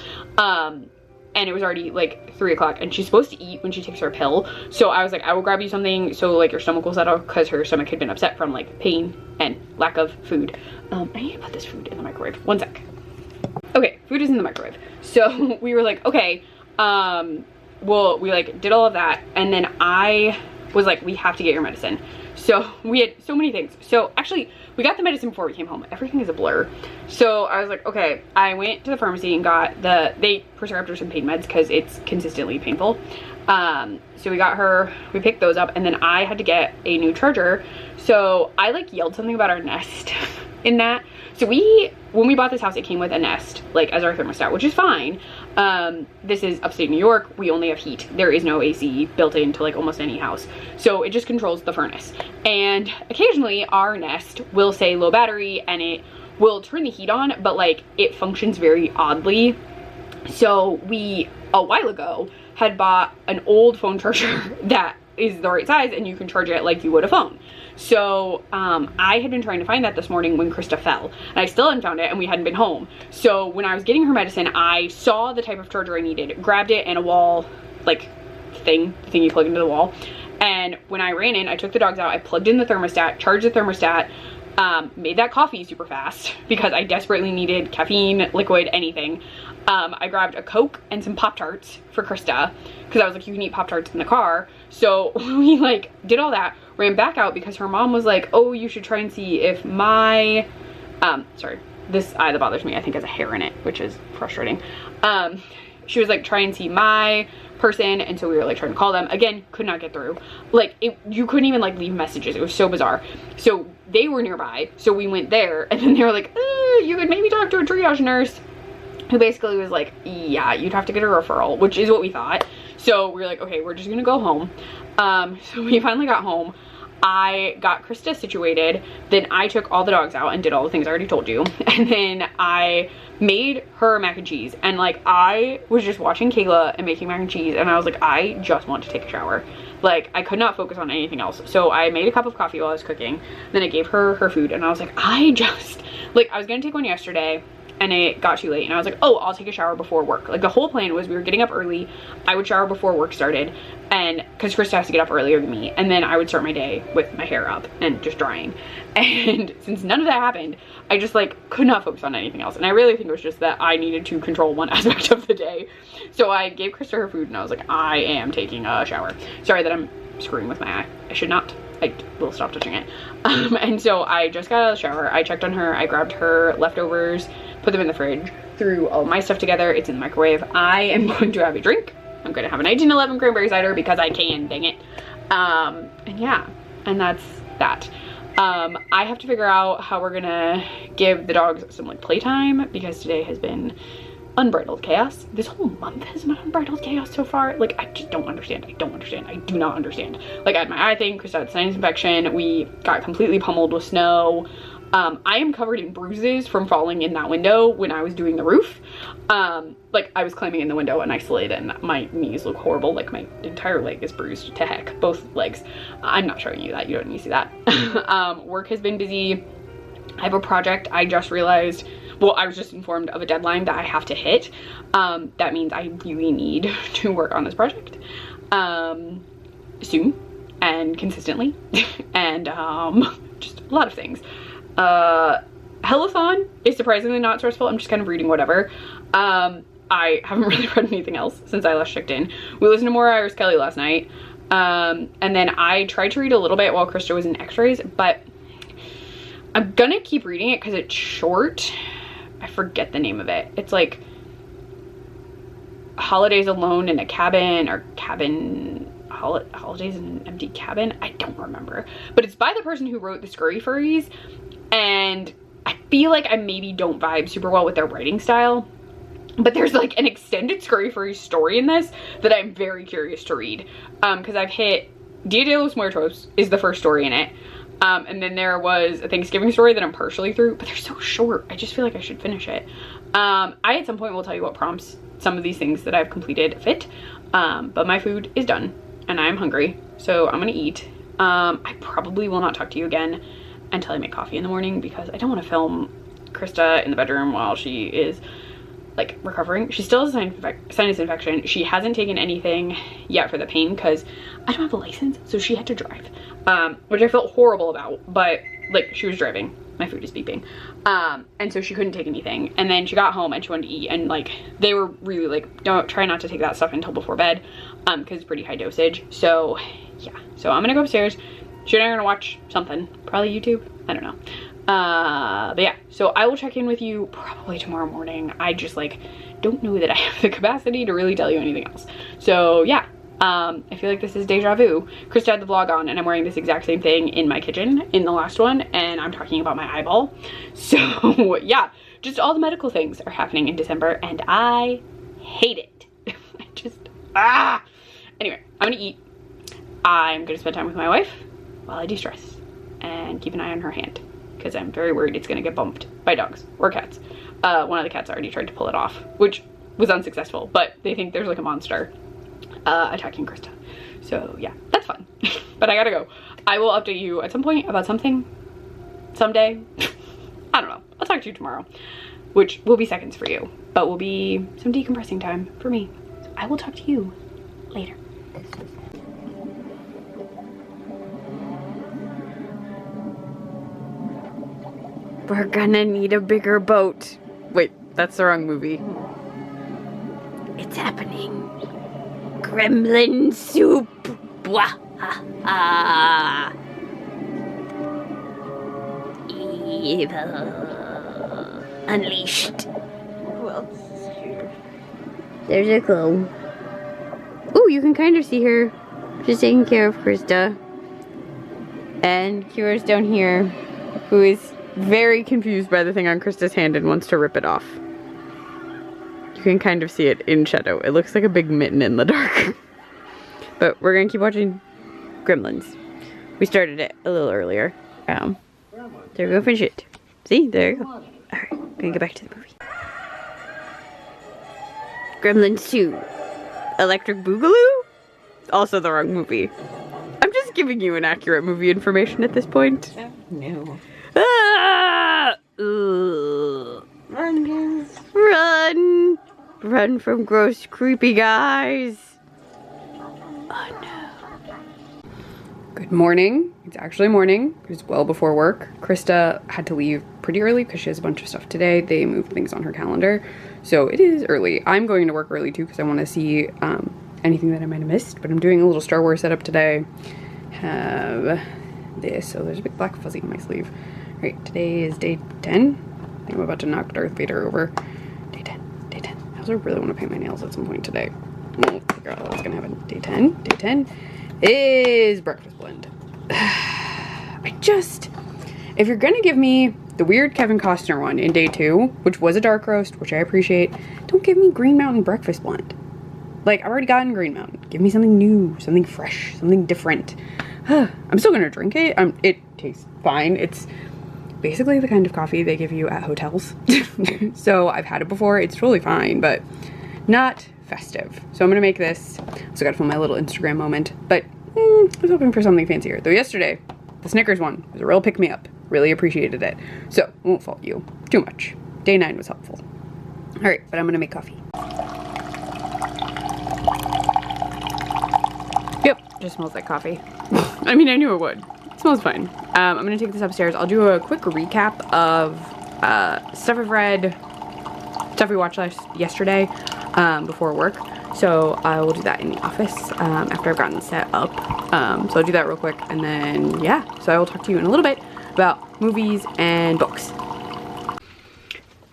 And it was already like 3 o'clock, and she's supposed to eat when she takes her pill. So I was like, I will grab you something so like your stomach will settle, because her stomach had been upset from like pain and lack of food. I need to put this food in the microwave. 1 sec. Okay, food is in the microwave. So we were like, okay, well, we like did all of that, and then I was like, we have to get your medicine. So we had so many things. So actually, we got the medicine before we came home. Everything is a blur. So I was like, okay, I went to the pharmacy and got they prescribed her some pain meds because it's consistently painful. So we picked those up, and then I had to get a new charger. So I like yelled something about our Nest in that. So when we bought this house, it came with a Nest, like as our thermostat, which is fine. This is upstate New York. We only have heat. There is no AC built into like almost any house. So it just controls the furnace. And occasionally our Nest will say low battery and it will turn the heat on, but like it functions very oddly. So we, a while ago, had bought an old phone charger that is the right size and you can charge it like you would a phone. So I had been trying to find that this morning when Krista fell, and I still hadn't found it, and we hadn't been home. So when I was getting her medicine, I saw the type of charger I needed, grabbed it, and a wall like the thing you plug into the wall. And when I ran in, I took the dogs out, I plugged in the thermostat, charged the thermostat, made that coffee super fast because I desperately needed caffeine, liquid, anything. I grabbed a Coke and some Pop-Tarts for Krista because I was like, you can eat Pop-Tarts in the car. So we like did all that, ran back out because her mom was like, oh, you should try and see if my, sorry, this eye that bothers me I think has a hair in it, which is frustrating. She was like, try and see my person, and so we were like trying to call them. Again, could not get through. Like you couldn't even like leave messages. It was so bizarre. So they were nearby, so we went there, and then they were like, you could maybe talk to a triage nurse, who basically was like, yeah, you'd have to get a referral, which is what we thought. So we were like, okay, we're just gonna go home. So we finally got home. I got Krista situated, then I took all the dogs out and did all the things I already told you, and then I made her mac and cheese, and like I was just watching Kayla and making mac and cheese, and I was like, I just want to take a shower. Like I could not focus on anything else. So I made a cup of coffee while I was cooking, then I gave her her food, and I was like, I was gonna take one yesterday, and it got too late, and I was like, oh, I'll take a shower before work. Like the whole plan was we were getting up early, I would shower before work started, and because Krista has to get up earlier than me, and then I would start my day with my hair up and just drying. And since none of that happened, I just like could not focus on anything else, and I really think it was just that I needed to control one aspect of the day. So I gave Krista her food, and I was like, I am taking a shower. Sorry that I'm screwing with my eye. I should not. I will stop touching it. And so I just got out of the shower, I checked on her, I grabbed her leftovers, put them in the fridge, threw all my stuff together, it's in the microwave. I am going to have a drink. I'm gonna have a 1911 cranberry cider because I can, dang it. And yeah, and that's that. I have to figure out how we're gonna give the dogs some like playtime because today has been unbridled chaos. This whole month has been unbridled chaos so far. Like I just don't understand. I do not understand. Like I had my eye thing, Krista had sinus infection, we got completely pummeled with snow. I am covered in bruises from falling in that window when I was doing the roof. Like I was climbing in the window and I slid, and my knees look horrible. Like my entire leg is bruised to heck, both legs. I'm not showing you that, you don't need to see that. Work has been busy. I have a project I just realized, well, I was just informed of a deadline that I have to hit. That means I really need to work on this project soon and consistently, and just a lot of things. Hell-A-Thon is surprisingly not stressful. I'm just kind of reading whatever. I haven't really read anything else since I last checked in. We listened to more Iris Kelly last night, and then I tried to read a little bit while Krista was in x-rays, but I'm gonna keep reading it because it's short. I forget the name of it. It's like Holidays Alone in a Cabin, or Holidays in an Empty Cabin. I don't remember, but it's by the person who wrote the Scurry Furries, and I feel like I maybe don't vibe super well with their writing style, but there's like an extended Scurry Furries story in this that I'm very curious to read, because I've hit Dia de los Muertos is the first story in it. And then there was a Thanksgiving story that I'm partially through, but they're so short. I just feel like I should finish it. I at some point will tell you what prompts some of these things that I've completed fit. But my food is done and I'm hungry, so I'm gonna eat. I probably will not talk to you again until I make coffee in the morning because I don't want to film Krista in the bedroom while she is like recovering. She still has a sinus infection. She hasn't taken anything yet for the pain because I don't have a license, so she had to drive, which I felt horrible about, but like she was driving my food is beeping. And so she couldn't take anything. And then she got home and she wanted to eat, and like they were really like, don't try not to take that stuff until before bed, because it's pretty high dosage. So yeah, so I'm gonna go upstairs. She and I are gonna watch something, probably YouTube, I don't know. But yeah, so I will check in with you probably tomorrow morning. I just like don't know that I have the capacity to really tell you anything else. So yeah, I feel like this is deja vu. Krista had the vlog on and I'm wearing this exact same thing in my kitchen in the last one, and I'm talking about my eyeball. So yeah, just all the medical things are happening in December and I hate it. I just, Anyway, I'm gonna eat. I'm gonna spend time with my wife while I de-stress and keep an eye on her hand, because I'm very worried it's gonna get bumped by dogs or cats. One of the cats already tried to pull it off, which was unsuccessful, but they think there's like a monster attacking Krista. So yeah, that's fun. But I gotta go. I will update you at some point about something someday. I don't know. I'll talk to you tomorrow, which will be seconds for you, but will be some decompressing time for me. So I will talk to you later. We're gonna need a bigger boat. Wait, that's the wrong movie. It's happening. Gremlin soup. Bwah. Ha ha. Evil. Unleashed. Who else is here? There's a glow. Ooh, you can kind of see her. She's taking care of Krista. And Kira's down here, who is very confused by the thing on Krista's hand and wants to rip it off. You can kind of see it in shadow. It looks like a big mitten in the dark. But we're gonna keep watching Gremlins. We started it a little earlier. There we go, finish it. See, there you go. Alright, gonna get back to the movie. Gremlins 2. Electric Boogaloo? Also the wrong movie. I'm just giving you inaccurate movie information at this point. No. Ah! Ugh. Run, guys. Run! Run from gross, creepy guys. Oh no. Good morning. It's actually morning. It's well before work. Krista had to leave pretty early because she has a bunch of stuff today. They moved things on her calendar. So it is early. I'm going to work early too because I want to see anything that I might have missed. But I'm doing a little Star Wars setup today. Have this. So there's a big black fuzzy in my sleeve. All right, today is day 10. I think I'm about to knock Darth Vader over. Day 10. Day 10. I also really want to paint my nails at some point today. We'll figure out how that's gonna happen. Day 10. Day 10 is breakfast blend. If you're gonna give me the weird Kevin Costner one in day 2, which was a dark roast, which I appreciate, don't give me Green Mountain breakfast blend. Like, I've already gotten Green Mountain. Give me something new, something fresh, something different. I'm still gonna drink it. It tastes fine. It's basically the kind of coffee they give you at hotels. So I've had it before. It's totally fine, but not festive. So I'm gonna make this. Also gotta film my little Instagram moment, but I was hoping for something fancier. Though yesterday, the Snickers one was a real pick-me-up. Really appreciated it. So I won't fault you too much. Day 9 was helpful. All right, but I'm gonna make coffee. Yep, just smells like coffee. I mean, I knew it would. It smells fine. I'm gonna take this upstairs. I'll do a quick recap of stuff I've read, stuff we watched yesterday before work. So I will do that in the office after I've gotten set up. So I'll do that real quick, and then yeah. So I will talk to you in a little bit about movies and books.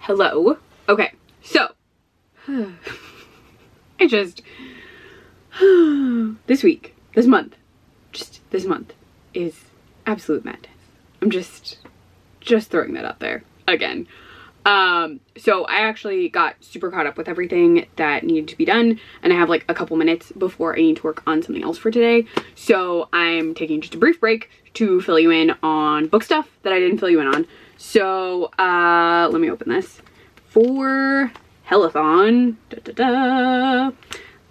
Hello. Okay, so I just this month is absolute madness. I'm just throwing that out there again. So I actually got super caught up with everything that needed to be done, and I have like a couple minutes before I need to work on something else for today. So I'm taking just a brief break to fill you in on book stuff that I didn't fill you in on. So let me open this. For Hell-A-Thon,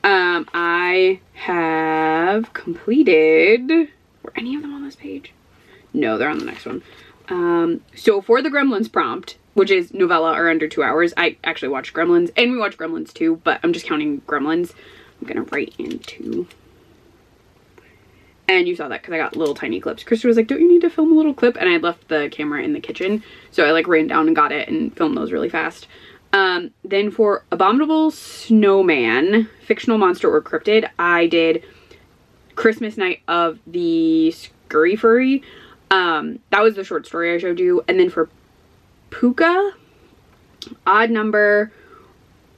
I have completed, were any of them on this page? No, they're on the next one. So for the Gremlins prompt, which is novella or under 2 hours, I actually watched Gremlins, and we watched Gremlins too, but I'm just counting Gremlins. I'm gonna write into And you saw that because I got little tiny clips. Krista was like, don't you need to film a little clip? And I left the camera in the kitchen. So I like ran down and got it and filmed those really fast. Then for Abominable Snowman, Fictional Monster or Cryptid, I did Christmas Night of the Scurry Furry. That was the short story I showed you. And then for Puka, Odd Number,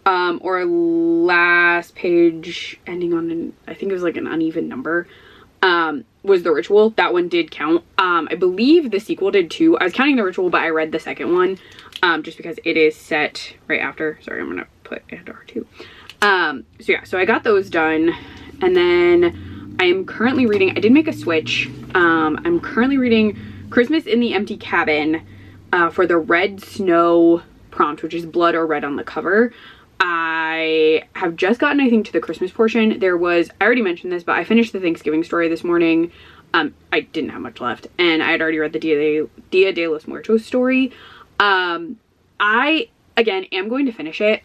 or Last Page ending on I think it was like an uneven number, was The Ritual. That one did count. I believe the sequel did too. I was counting The Ritual, but I read the second one, just because it is set right after. Sorry, I'm gonna put it under R2. So yeah, so I got those done, and then I am currently reading, I did make a switch. I'm currently reading Christmas in the Empty Cabin, for the Red Snow prompt, which is blood or red on the cover. I have just gotten, I think, to the Christmas portion. There was, I already mentioned this, but I finished the Thanksgiving story this morning. I didn't have much left, and I had already read the Dia de los Muertos story. I, again, am going to finish it.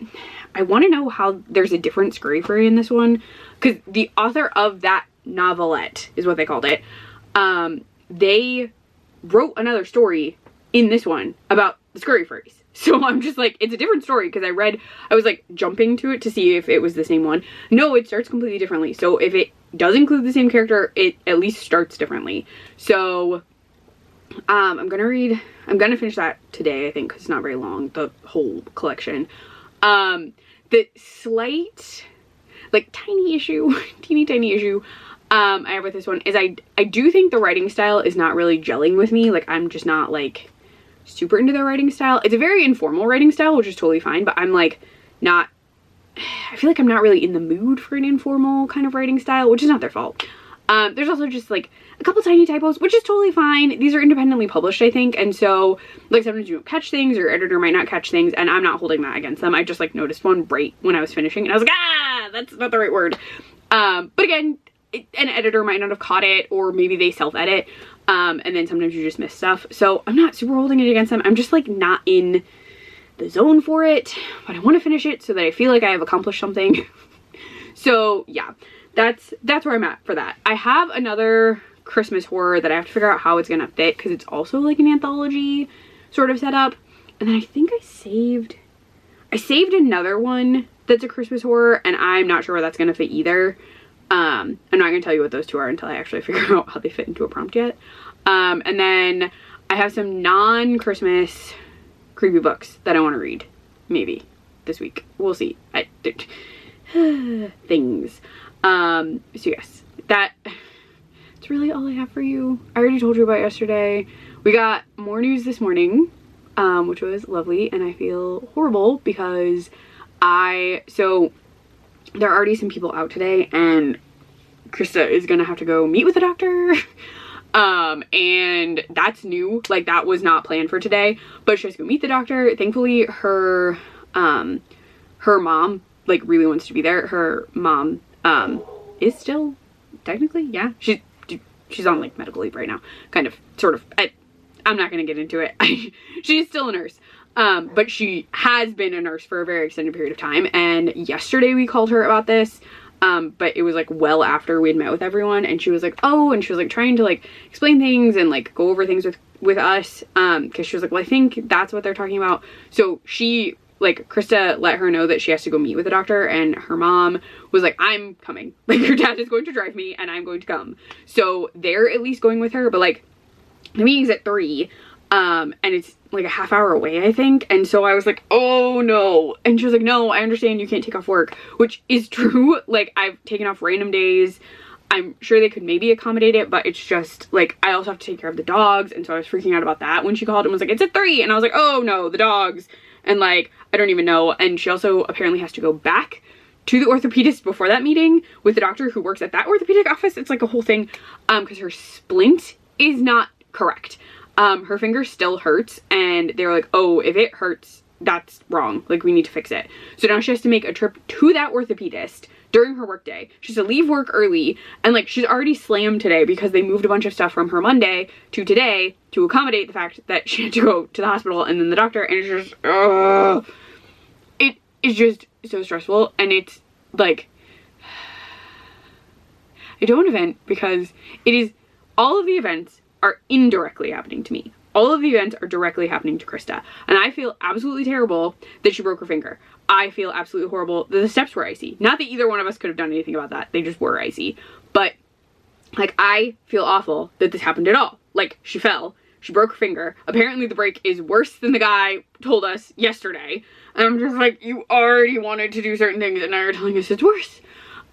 I want to know how there's a different Scurry Furry in this one, because the author of that novelette is what they called it. They wrote another story in this one about the Scurry Furries. So I'm just like, it's a different story, because I was like jumping to it to see if it was the same one. No, it starts completely differently. So if it does include the same character, it at least starts differently. So I'm gonna finish that today, I think, because it's not very long, the whole collection. The slight, like, tiny issue, teeny tiny issue I have with this one is I do think the writing style is not really gelling with me. Like, I'm just not like super into their writing style. It's a very informal writing style, which is totally fine, but I'm like not, I feel like I'm not really in the mood for an informal kind of writing style, which is not their fault. There's also just like a couple tiny typos, which is totally fine. These are independently published, I think, and so like sometimes you don't catch things, or your editor might not catch things, and I'm not holding that against them. I just like noticed one right when I was finishing, and I was like, ah, that's not the right word. But again, an editor might not have caught it, or maybe they self-edit, and then sometimes you just miss stuff. So I'm not super holding it against them. I'm just like not in the zone for it, but I want to finish it so that I feel like I have accomplished something. So yeah, that's where I'm at for that. I have another Christmas horror that I have to figure out how it's gonna fit, because it's also like an anthology sort of setup. And then I think I saved another one that's a Christmas horror, and I'm not sure where that's gonna fit either. I'm not gonna tell you what those two are until I actually figure out how they fit into a prompt yet. And then I have some non-Christmas creepy books that I want to read, maybe this week. We'll see. Things. So yes, that's really all I have for you. I already told you about yesterday. We got more news this morning, which was lovely, and I feel horrible because so there are already some people out today, and Krista is gonna have to go meet with the doctor. And that's new. Like, that was not planned for today, but she has to go meet the doctor. Thankfully, her mom, like, really wants to be there. Her mom, is still, technically, yeah. She's on, like, medical leave right now. Kind of, sort of. I'm not gonna get into it. She's still a nurse. But she has been a nurse for a very extended period of time, and yesterday we called her about this, but it was like well after we had met with everyone, and she was like, oh, and she was like trying to like explain things and like go over things with us, because she was like, well, I think that's what they're talking about. So she, like, Krista let her know that she has to go meet with the doctor, and her mom was like, I'm coming. Like, your dad is going to drive me, and I'm going to come. So they're at least going with her, but like, the meeting's at 3, and it's like a half hour away, I think. And so I was like, oh no. And she was like, no, I understand you can't take off work, which is true. Like, I've taken off random days. I'm sure they could maybe accommodate it, but it's just like, I also have to take care of the dogs. And so I was freaking out about that when she called and was like, it's at 3. And I was like, oh no, the dogs. And like, I don't even know. And she also apparently has to go back to the orthopedist before that meeting with the doctor who works at that orthopedic office. It's like a whole thing, because her splint is not correct. Her finger still hurts, and they were like, oh, if it hurts, that's wrong. Like, we need to fix it. So now she has to make a trip to that orthopedist during her work day. She has to leave work early, and like, she's already slammed today because they moved a bunch of stuff from her Monday to today to accommodate the fact that she had to go to the hospital and then the doctor, and it's just, it is just so stressful. And it's like, I don't want to vent because it is, all of the events are indirectly happening to me. All of the events are directly happening to Krista. And I feel absolutely terrible that she broke her finger. I feel absolutely horrible that the steps were icy. Not that either one of us could have done anything about that. They just were icy. But, like, I feel awful that this happened at all. Like, she fell. She broke her finger. Apparently the break is worse than the guy told us yesterday. And I'm just like, you already wanted to do certain things and now you're telling us it's worse.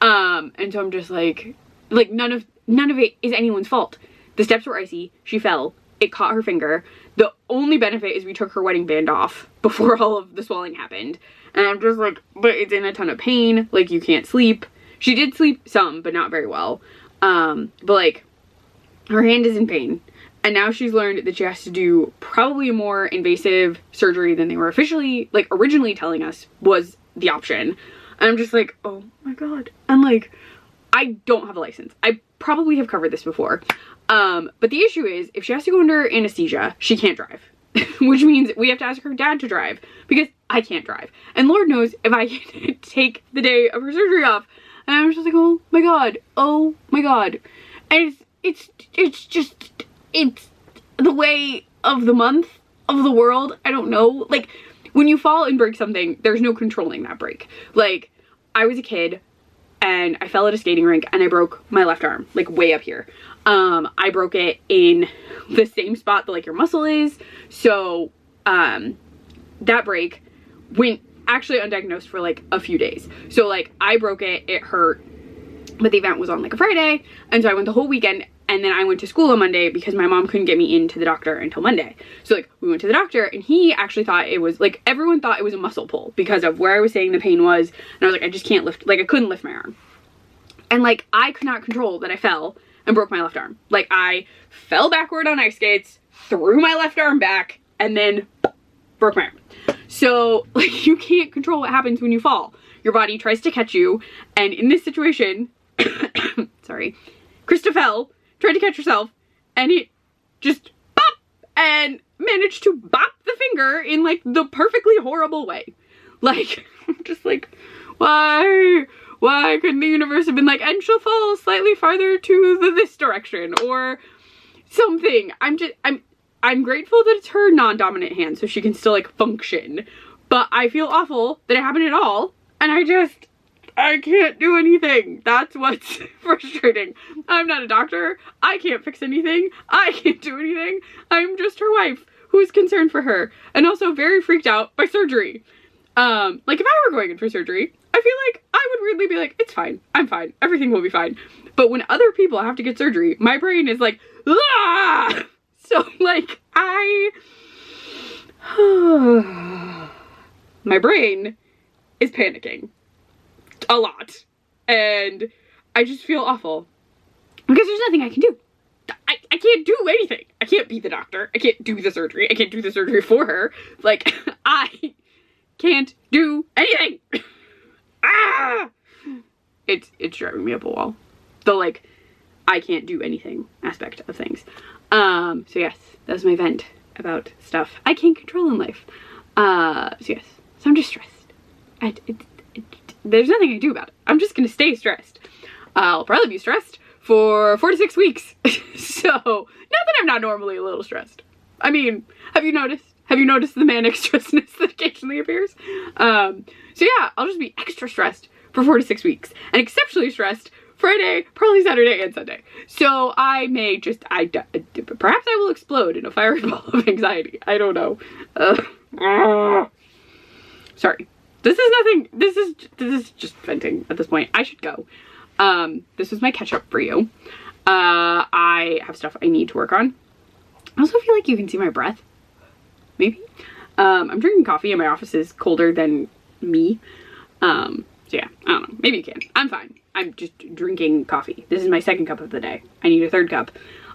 And so I'm just like none of it is anyone's fault. The steps were icy. She fell. It caught her finger. The only benefit is we took her wedding band off before all of the swelling happened. And I'm just like, but it's in a ton of pain. Like, you can't sleep. She did sleep some, but not very well. But like, her hand is in pain. And now she's learned that she has to do probably a more invasive surgery than they were officially, like, originally telling us was the option. And I'm just like, oh my God. And like, I don't have a license. I probably have covered this before. But the issue is, if she has to go under anesthesia, she can't drive. Which means we have to ask her dad to drive because I can't drive. And Lord knows if I can take the day of her surgery off. And I'm just like, oh my God. Oh my God. And it's the way of the month of the world. I don't know. Like, when you fall and break something, there's no controlling that break. Like, I was a kid and I fell at a skating rink and I broke my left arm, like way up here. I broke it in the same spot that like your muscle is. So, that break went actually undiagnosed for like a few days. So like, I broke it, it hurt, but the event was on like a Friday. And so I went the whole weekend. And then I went to school on Monday because my mom couldn't get me into the doctor until Monday. So like, we went to the doctor and he actually thought it was like, everyone thought it was a muscle pull because of where I was saying the pain was. And I was like, I just can't lift, like I couldn't lift my arm. And like, I could not control that I fell and broke my left arm. Like, I fell backward on ice skates, threw my left arm back, and then broke my arm. So like, you can't control what happens when you fall. Your body tries to catch you. And in this situation, sorry, Krista fell, tried to catch herself, and it just bop, and managed to bop the finger in like the perfectly horrible way. Like, I'm just like, why couldn't the universe have been like, and she'll fall slightly farther to this direction or something. I'm grateful that it's her non-dominant hand so she can still like function, but I feel awful that it happened at all, and I can't do anything. That's what's frustrating. I'm not a doctor. I can't fix anything. I can't do anything. I'm just her wife who is concerned for her and also very freaked out by surgery. Like, if I were going in for surgery, I feel like I would really be like, it's fine. I'm fine. Everything will be fine. But when other people have to get surgery, my brain is like, ah! So like, my brain is panicking a lot, and I just feel awful because there's nothing I can do. I can't do anything. I can't be the doctor. I can't do the surgery. I can't do the surgery for her. Like, I can't do anything. Ah! It's driving me up a wall. The like, I can't do anything aspect of things. So yes, that's my vent about stuff I can't control in life. So yes, so I'm just stressed. There's nothing I can do about it. I'm just gonna stay stressed. I'll probably be stressed for 4 to 6 weeks. So, not that I'm not normally a little stressed. I mean, have you noticed? Have you noticed the manic stressness that occasionally appears? So yeah, I'll just be extra stressed for 4 to 6 weeks. And exceptionally stressed Friday, probably Saturday and Sunday. So I may just, perhaps I will explode in a fiery ball of anxiety. I don't know. Sorry. This is nothing, this is just venting at this point. I should go. This is my catch up for you. I have stuff I need to work on. I also feel like you can see my breath. Maybe. I'm drinking coffee and my office is colder than me. So yeah, I don't know. Maybe you can. I'm fine. I'm just drinking coffee. This is my second cup of the day. I need a third cup.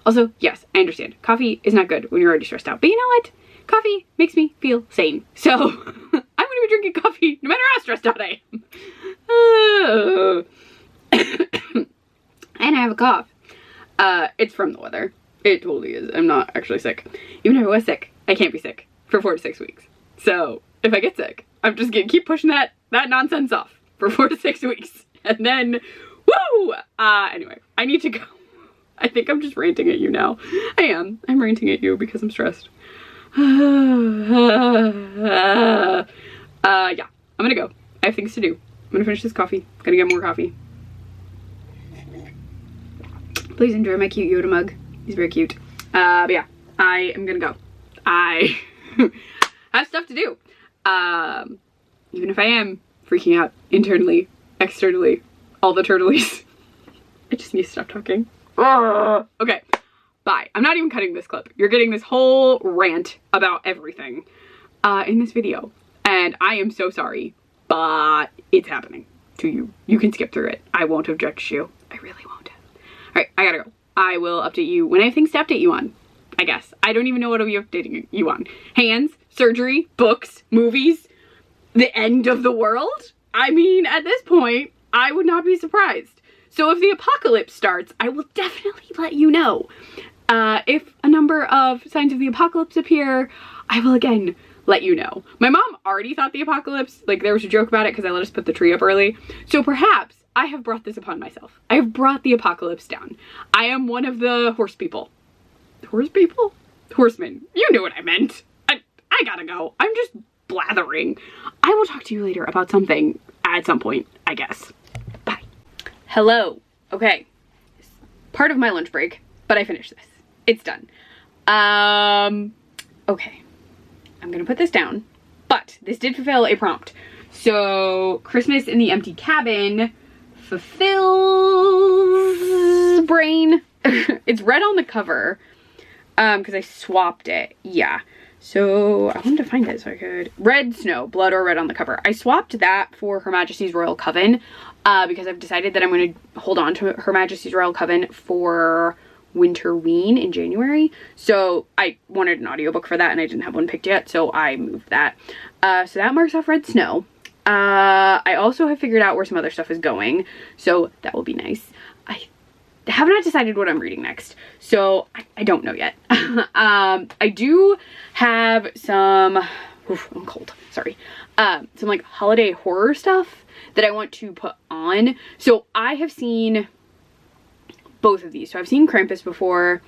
Also, yes, I understand. Coffee is not good when you're already stressed out. But you know what? Coffee makes me feel sane. So I'm going to be drinking coffee no matter how stressed out I am. And I have a cough. It's from the weather. It totally is. I'm not actually sick. Even if I was sick, I can't be sick for 4 to 6 weeks. So if I get sick, I'm just gonna keep pushing that nonsense off for 4 to 6 weeks. And then, Woo! Anyway, I need to go. I think I'm just ranting at you now. I am. I'm ranting at you because I'm stressed. Yeah, I'm gonna go. I have things to do. I'm gonna finish this coffee. Gonna get more coffee. Please enjoy my cute Yoda mug. He's very cute. But yeah, I am gonna go. I have stuff to do. Even if I am freaking out internally, externally, all the turtlies. I just need to stop talking. Okay, bye. I'm not even cutting this clip. You're getting this whole rant about everything in this video. And I am so sorry, but it's happening to you. You can skip through it. I won't object to you. I really won't. All right, I gotta go. I will update you when I have things to update you on, I guess. I don't even know what I'll be updating you on. Hands, surgery, books, movies, the end of the world? I mean, at this point, I would not be surprised. So if the apocalypse starts, I will definitely let you know. If a number of signs of the apocalypse appear, I will again let you know. My mom already thought the apocalypse, like there was a joke about it because I let us put the tree up early. So perhaps I have brought this upon myself. I have brought the apocalypse down. I am one of the horse people. Horse people? Horsemen. You knew what I meant. I gotta go. I'm just blathering. I will talk to you later about something at some point, I guess. Bye. Hello. Okay. Part of my lunch break, but I finished this. It's done. Okay. I'm gonna put this down, but this did fulfill a prompt. So, Christmas in the Empty Cabin fulfills brain. It's red on the cover, because I swapped it. Yeah. So, I wanted to find it so I could. Red Snow, blood or red on the cover. I swapped that for Her Majesty's Royal Coven, because I've decided that I'm going to hold on to Her Majesty's Royal Coven for Winterween in January. So I wanted an audiobook for that and I didn't have one picked yet, so I moved that. So that marks off Red Snow. I also have figured out where some other stuff is going, so that will be nice. I have not decided what I'm reading next, so I don't know yet. I do have some, I'm cold, sorry, some like holiday horror stuff that I want to put on. So I have seen both of these. So I've seen Krampus before,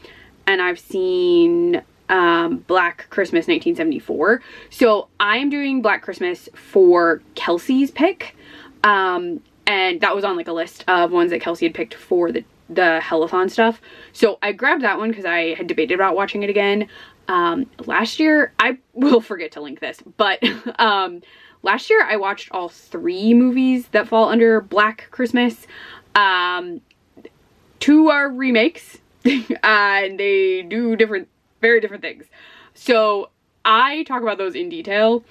and I've seen Black Christmas 1974. So I'm doing Black Christmas for Kelsey's pick, and that was on like a list of ones that Kelsey had picked for the Hell-A-Thon stuff. So I grabbed that one because I had debated about watching it again. Last year, I will forget to link this, but last year I watched all 3 movies that fall under Black Christmas. 2 are remakes, and they do very different things. So I talk about those in detail,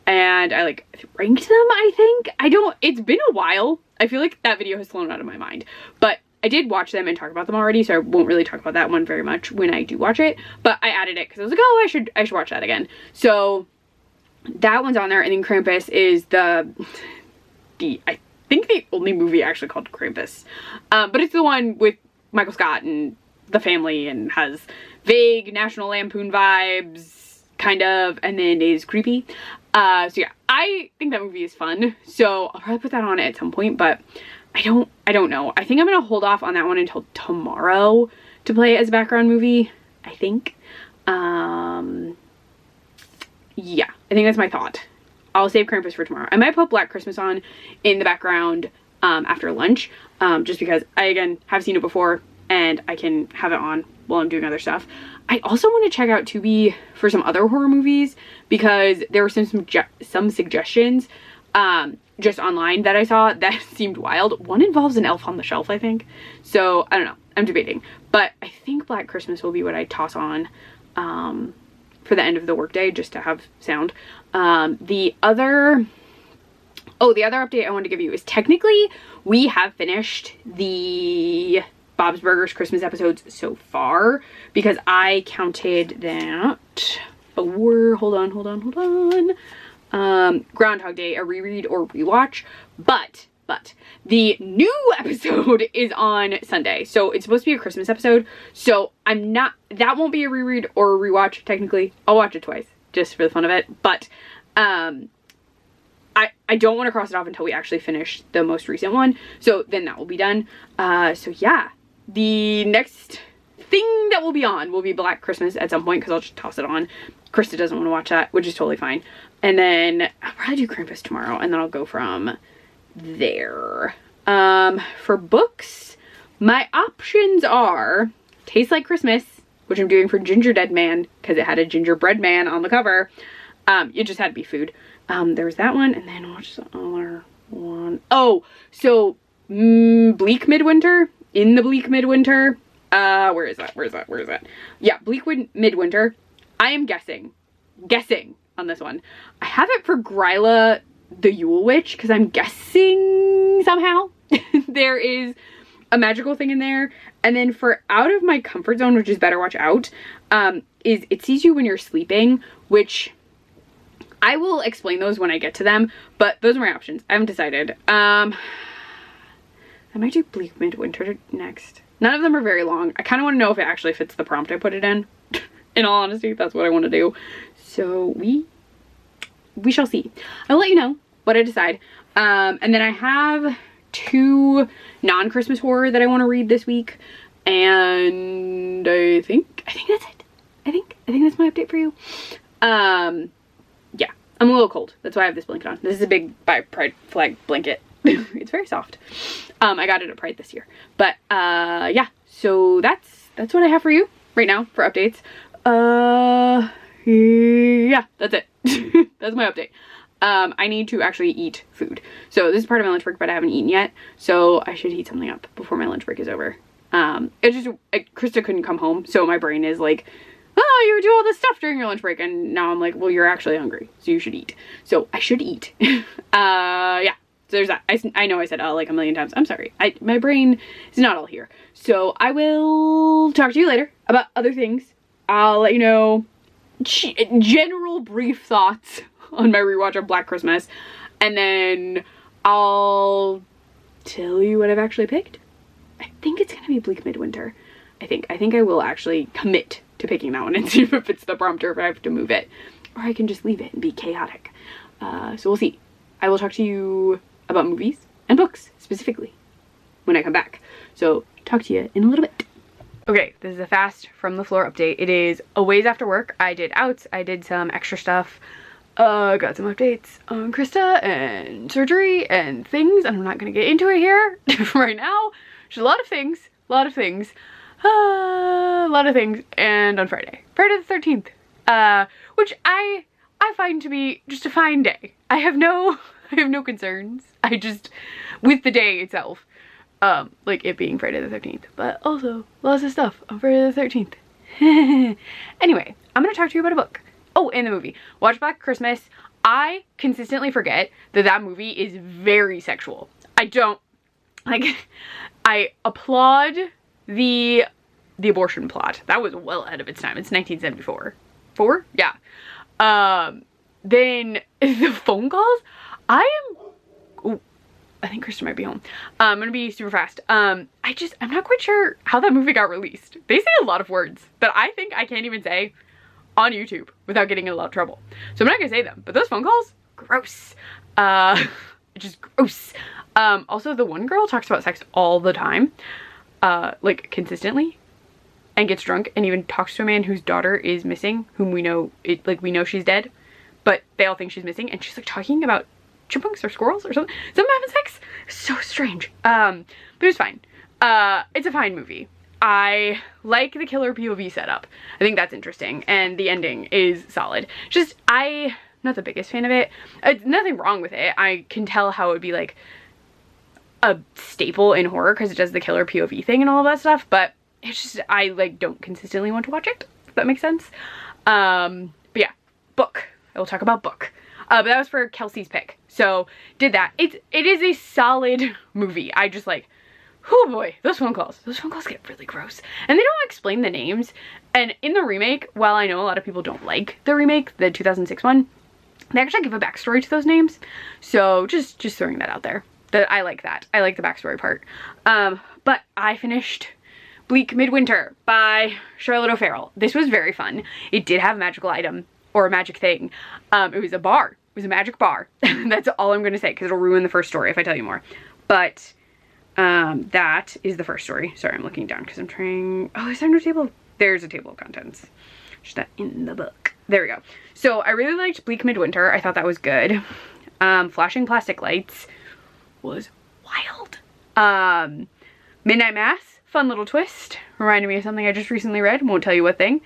and I like ranked them, I think. It's been a while. I feel like that video has flown out of my mind, but I did watch them and talk about them already, so I won't really talk about that one very much when I do watch it, but I added it because I was like, oh, I should watch that again. So that one's on there, and then Krampus is I think the only movie actually called Krampus, but it's the one with Michael Scott and the family and has vague National Lampoon vibes, kind of, and then is creepy. So yeah, I think that movie is fun, so I'll probably put that on at some point, but I don't know. I think I'm gonna hold off on that one until tomorrow to play it as a background movie, I think. Yeah, I think that's my thought. I'll save Krampus for tomorrow. I might put Black Christmas on in the background after lunch, just because I, again, have seen it before and I can have it on while I'm doing other stuff. I also want to check out Tubi for some other horror movies because there were some suggestions just online that I saw that seemed wild. One involves an elf on the shelf, I think. So, I don't know. I'm debating. But I think Black Christmas will be what I toss on for the end of the workday just to have sound. The other update I wanted to give you is technically we have finished the Bob's Burgers Christmas episodes so far because I counted that for, hold on, Groundhog Day, a reread or rewatch, but the new episode is on Sunday, so it's supposed to be a Christmas episode, so that won't be a reread or a rewatch technically. I'll watch it twice just for the fun of it, but I don't want to cross it off until we actually finish the most recent one. So then that will be done. So yeah, the next thing that will be on will be Black Christmas at some point because I'll just toss it on. Krista doesn't want to watch that, which is totally fine. And then I'll probably do Krampus tomorrow and then I'll go from there. For books, my options are Tastes Like Christmas, which I'm doing for Ginger Dead Man because it had a gingerbread man on the cover. It just had to be food. There was that one, and then what's the other one? Oh, so Bleak Midwinter. In the Bleak Midwinter. Where is that? Yeah, Bleak Midwinter. I am guessing on this one. I have it for Gryla the Yule Witch because I'm guessing somehow there is a magical thing in there. And then for Out of My Comfort Zone, which is Better Watch Out, is It Sees You When You're Sleeping, which I will explain those when I get to them, but those are my options. I haven't decided. I might do Bleak Midwinter next. None of them are very long. I kind of want to know if it actually fits the prompt I put it in. In all honesty, that's what I want to do. So we shall see. I'll let you know what I decide. And then I have 2 non-Christmas horror that I want to read this week. And I think that's it. I think that's my update for you. Yeah, I'm a little cold. That's why I have this blanket on. This is a big by Pride flag blanket. It's very soft. I got it at Pride this year. But yeah, so that's what I have for you right now for updates. Yeah, that's it. That's my update. I need to actually eat food. So this is part of my lunch break, but I haven't eaten yet. So I should heat something up before my lunch break is over. Krista couldn't come home. So my brain is like, oh, you do all this stuff during your lunch break. And now I'm like, well, you're actually hungry. So you should eat. So I should eat. Yeah. So there's that. I know I said like a million times. I'm sorry. My brain is not all here. So I will talk to you later about other things. I'll let you know general brief thoughts on my rewatch of Black Christmas. And then I'll tell you what I've actually picked. I think it's going to be Bleak Midwinter. I think I will actually commit to picking that one and see if it fits the prompt or if I have to move it. Or I can just leave it and be chaotic. So we'll see. I will talk to you about movies and books specifically when I come back. So talk to you in a little bit. Okay, this is a fast from the floor update. It is a ways after work. I did outs. I did some extra stuff. Got some updates on Krista and surgery and things. And I'm not going to get into it here right now. There's a lot of things. And on Friday the 13th, which I find to be just a fine day. I have no concerns. I just, with the day itself, like it being Friday the 13th, but also lots of stuff on Friday the 13th. Anyway, I'm gonna talk to you about a book. Oh, and the movie. Watch Black Christmas. I consistently forget that movie is very sexual. I applaud the abortion plot. That was well ahead of its time. It's 1974. Yeah. Then the phone calls. I think Krista might be home. I'm gonna be super fast. I'm not quite sure how that movie got released. They say a lot of words that I think I can't even say on YouTube without getting in a lot of trouble. So I'm not gonna say them, but those phone calls, gross. Just gross. Also the one girl talks about sex all the time, like consistently, and gets drunk and even talks to a man whose daughter is missing, whom we know she's dead, but they all think she's missing, and she's like talking about chipmunks or squirrels or something having sex. So strange. But it was fine. It's a fine movie. I like the killer POV setup. I think that's interesting, and the ending is solid. Just, I'm not the biggest fan of it. Nothing wrong with it. I can tell how it would be like a staple in horror because it does the killer POV thing and all of that stuff, but it's just, I like don't consistently want to watch it, if that makes sense. But yeah, book. I will talk about book. But that was for Kelsey's pick. So did that. It is a solid movie. I just like, oh boy, those phone calls get really gross. And they don't explain the names. And in the remake, while I know a lot of people don't like the remake, the 2006 one, they actually give a backstory to those names. So just throwing that out there. I like that. I like the backstory part. But I finished Bleak Midwinter by Charlotte O'Farrell. This was very fun. It did have a magical item or a magic thing. It was a bar was a magic bar. That's all I'm gonna say, because it'll ruin the first story if I tell you more. But that is the first story. Sorry, I'm looking down because I'm trying. Oh, is there no table? There's a table of contents. Just not in the book. There we go. So I really liked Bleak Midwinter. I thought that was good. Flashing Plastic Lights was wild. Midnight Mass, fun little twist. Reminded me of something I just recently read. Won't tell you what thing.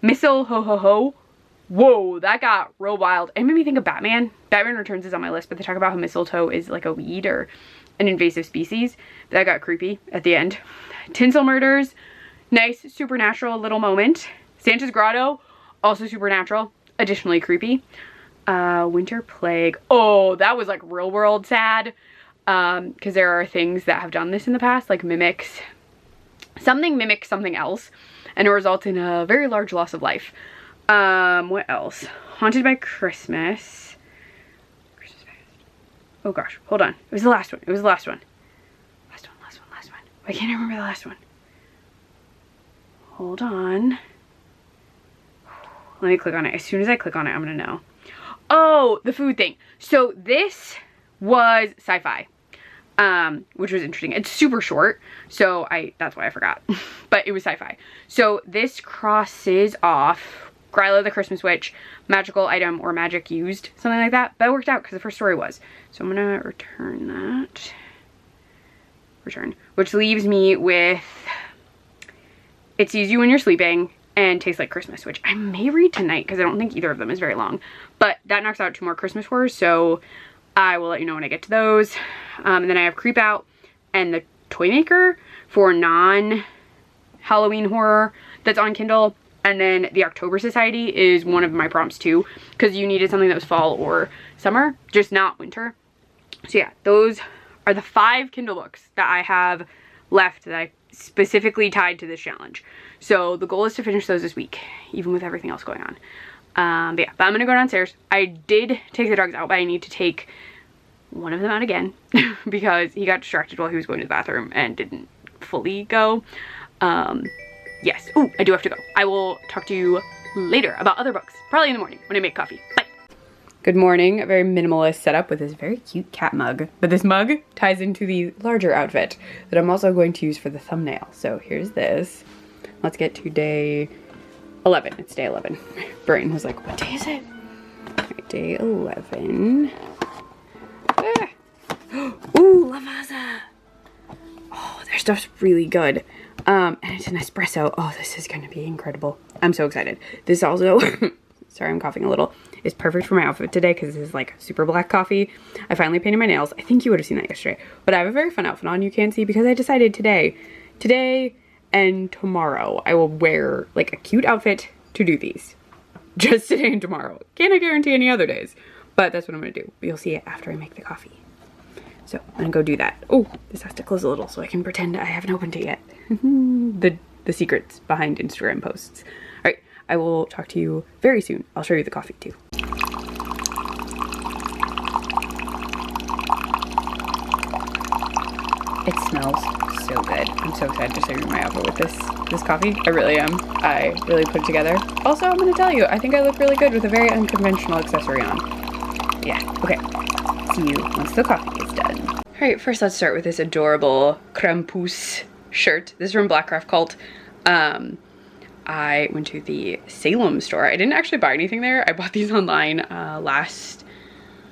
Missile Ho Ho Ho. Whoa, that got real wild. It made me think of Batman. Batman Returns is on my list, but they talk about how mistletoe is like a weed or an invasive species. That got creepy at the end. Tinsel Murders, nice supernatural little moment. Santa's Grotto, also supernatural, additionally creepy. Winter Plague, oh, that was like real world sad. Because there are things that have done this in the past, like mimics something else, and it results in a very large loss of life. What else? Haunted by Christmas. Oh gosh, hold on. It was the last one. It was the last one. Last one. Why can't I remember the last one? Hold on. Let me click on it. As soon as I click on it, I'm gonna know. Oh, the food thing. So this was sci-fi, which was interesting. It's super short, so that's why I forgot. But it was sci-fi. So this crosses off Gryla the Christmas Witch, magical item or magic used, something like that. But it worked out because the first story was. So I'm gonna return that. Return. Which leaves me with It Sees You When You're Sleeping and Tastes Like Christmas, which I may read tonight because I don't think either of them is very long. But that knocks out 2 more Christmas horrors, so I will let you know when I get to those. And then I have Creep Out and The Toymaker for non-Halloween horror that's on Kindle. And then The October Society is one of my prompts too, because you needed something that was fall or summer, just not winter. So yeah, those are the 5 Kindle books that I have left that I specifically tied to this challenge. So the goal is to finish those this week, even with everything else going on. But yeah, I'm gonna go downstairs. I did take the dogs out, but I need to take one of them out again because he got distracted while he was going to the bathroom and didn't fully go. Yes. Ooh, I do have to go. I will talk to you later about other books, probably in the morning when I make coffee. Bye. Good morning. A very minimalist setup with this very cute cat mug. But this mug ties into the larger outfit that I'm also going to use for the thumbnail. So here's this. Let's get to day 11. It's day 11. My brain was like, what day is it? Right, day 11. Ah. Ooh, Lavazza. Oh, their stuff's really good. And it's an espresso. Oh, this is gonna be incredible. I'm so excited. This also, sorry, I'm coughing a little, is perfect for my outfit today because this is like super black coffee. I finally painted my nails. I think you would have seen that yesterday. But I have a very fun outfit on, you can't see, because I decided today and tomorrow I will wear like a cute outfit to do these. Just today and tomorrow. Can't I guarantee any other days, but that's what I'm gonna do. You'll see it after I make the coffee. So I'm gonna go do that. Oh, this has to close a little so I can pretend I haven't opened it yet. the secrets behind Instagram posts. All right, I will talk to you very soon. I'll show you the coffee too. It smells so good. I'm so excited to show you my outfit with this coffee. I really am. I really put it together. Also, I'm gonna tell you, I think I look really good with a very unconventional accessory on. Yeah, okay. See you once the coffee is done. All right, first let's start with this adorable Krampus shirt. This is from Blackcraft Cult. I went to the Salem store. I didn't actually buy anything there. I bought these online last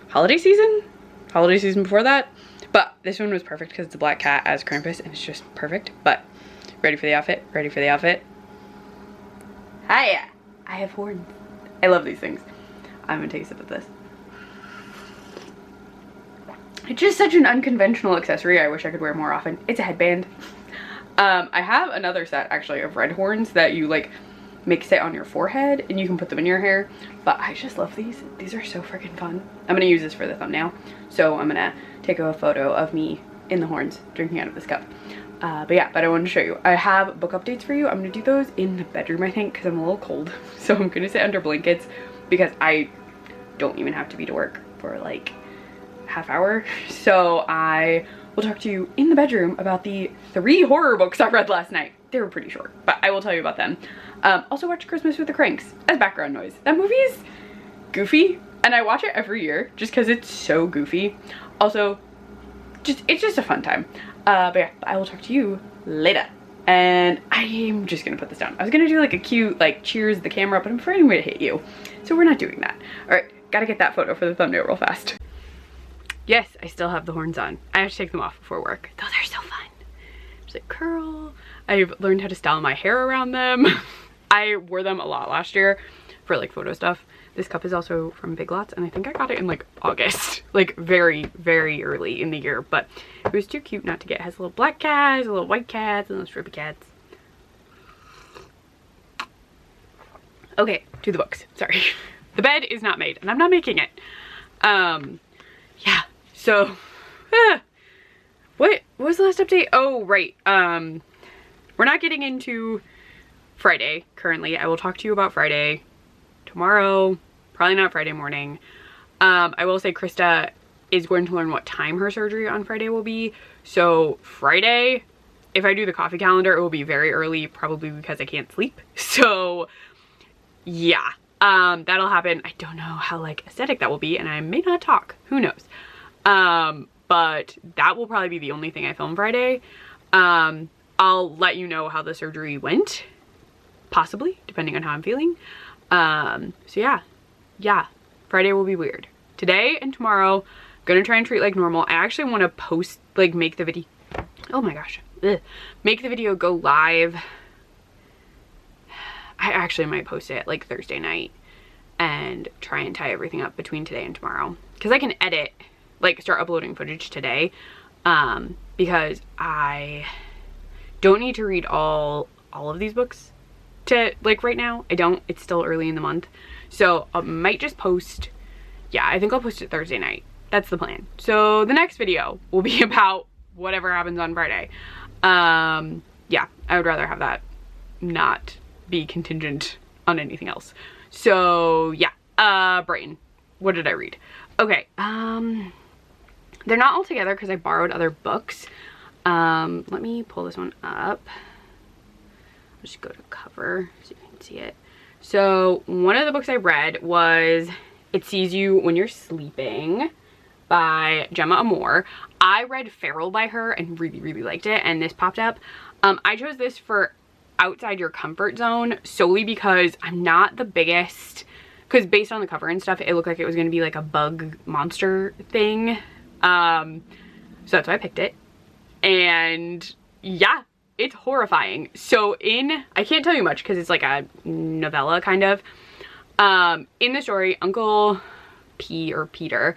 holiday season before that. But this one was perfect because it's a black cat as Krampus and it's just perfect. But ready for the outfit? Ready for the outfit? Hiya! I have horns. I love these things. I'm gonna take a sip of this. It's just such an unconventional accessory. I wish I could wear more often. It's a headband. I have another set actually of red horns that you like make sit on your forehead and you can put them in your hair. But I just love these. These are so freaking fun. I'm gonna use this for the thumbnail. So I'm gonna take a photo of me in the horns drinking out of this cup. But I wanted to show you. I have book updates for you. I'm gonna do those in the bedroom, I think, because I'm a little cold. So I'm gonna sit under blankets because I don't even have to be to work for like half hour. So I will talk to you in the bedroom about the 3 horror books I read last night. They were pretty short, but I will tell you about them. Also watch Christmas with the Cranks as background noise. That movie is goofy. And I watch it every year just because it's so goofy. Also, it's just a fun time. But yeah, I will talk to you later. And I'm just gonna put this down. I was gonna do like a cute, like, cheers the camera, but I'm afraid I'm gonna hit you. So we're not doing that. All right, gotta get that photo for the thumbnail real fast. Yes, I still have the horns on. I have to take them off before work. Those are so fun. Just like curl. I've learned how to style my hair around them. I wore them a lot last year for like photo stuff. This cup is also from Big Lots, and I think I got it in like August, like very, very early in the year, but it was too cute not to get. It has little black cats, little white cats, and little strippy cats. Okay, to the books, sorry. The bed is not made, and I'm not making it. Yeah, so, what was the last update? Oh, right, we're not getting into Friday currently. I will talk to you about Friday tomorrow, probably not Friday morning. I will say Krista is going to learn what time her surgery on Friday will be. So Friday, if I do the coffee calendar, it will be very early, probably because I can't sleep. So yeah, that'll happen. I don't know how like aesthetic that will be, and I may not talk, who knows. But that will probably be the only thing I film Friday. I'll let you know how the surgery went, possibly, depending on how I'm feeling. So yeah, Friday will be weird. Today and tomorrow, gonna try and treat like normal. I actually want to post, like, make the video, oh my gosh, make the video go live. I actually might post it like Thursday night and try and tie everything up between today and tomorrow, because I can edit, like start uploading footage today, because I don't need to read all of these books to like right now. I don't, it's still early in the month, so I might just post, yeah, I think I'll post it Thursday night. That's the plan. So the next video will be about whatever happens on Friday. Yeah, I would rather have that not be contingent on anything else. So yeah, Brighton, what did I read? Okay, they're not all together because I borrowed other books. Let me pull this one up. Just go to cover so you can see it. So one of the books I read was It Sees You When You're Sleeping by Gemma Amore. I read Feral by her and really liked it, and this popped up. I chose this for Outside Your Comfort Zone solely because I'm not the biggest, because based on the cover and stuff, it looked like it was going to be like a bug monster thing. So that's why I picked it. And yeah, it's horrifying. So I can't tell you much because it's like a novella kind of. In the story, Uncle P, or Peter,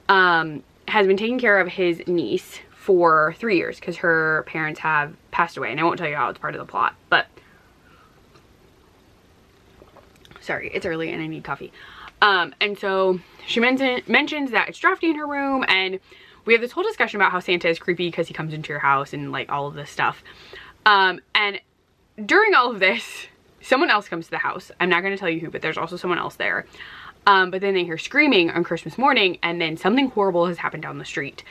has been taking care of his niece for 3 years because her parents have passed away. And I won't tell you how, it's part of the plot, but sorry, it's early and I need coffee. And so she mentions that it's drafty in her room, and we have this whole discussion about how Santa is creepy because he comes into your house and like all of this stuff. And during all of this, someone else comes to the house. I'm not going to tell you who, but there's also someone else there. But then they hear screaming on Christmas morning, and then something horrible has happened down the street.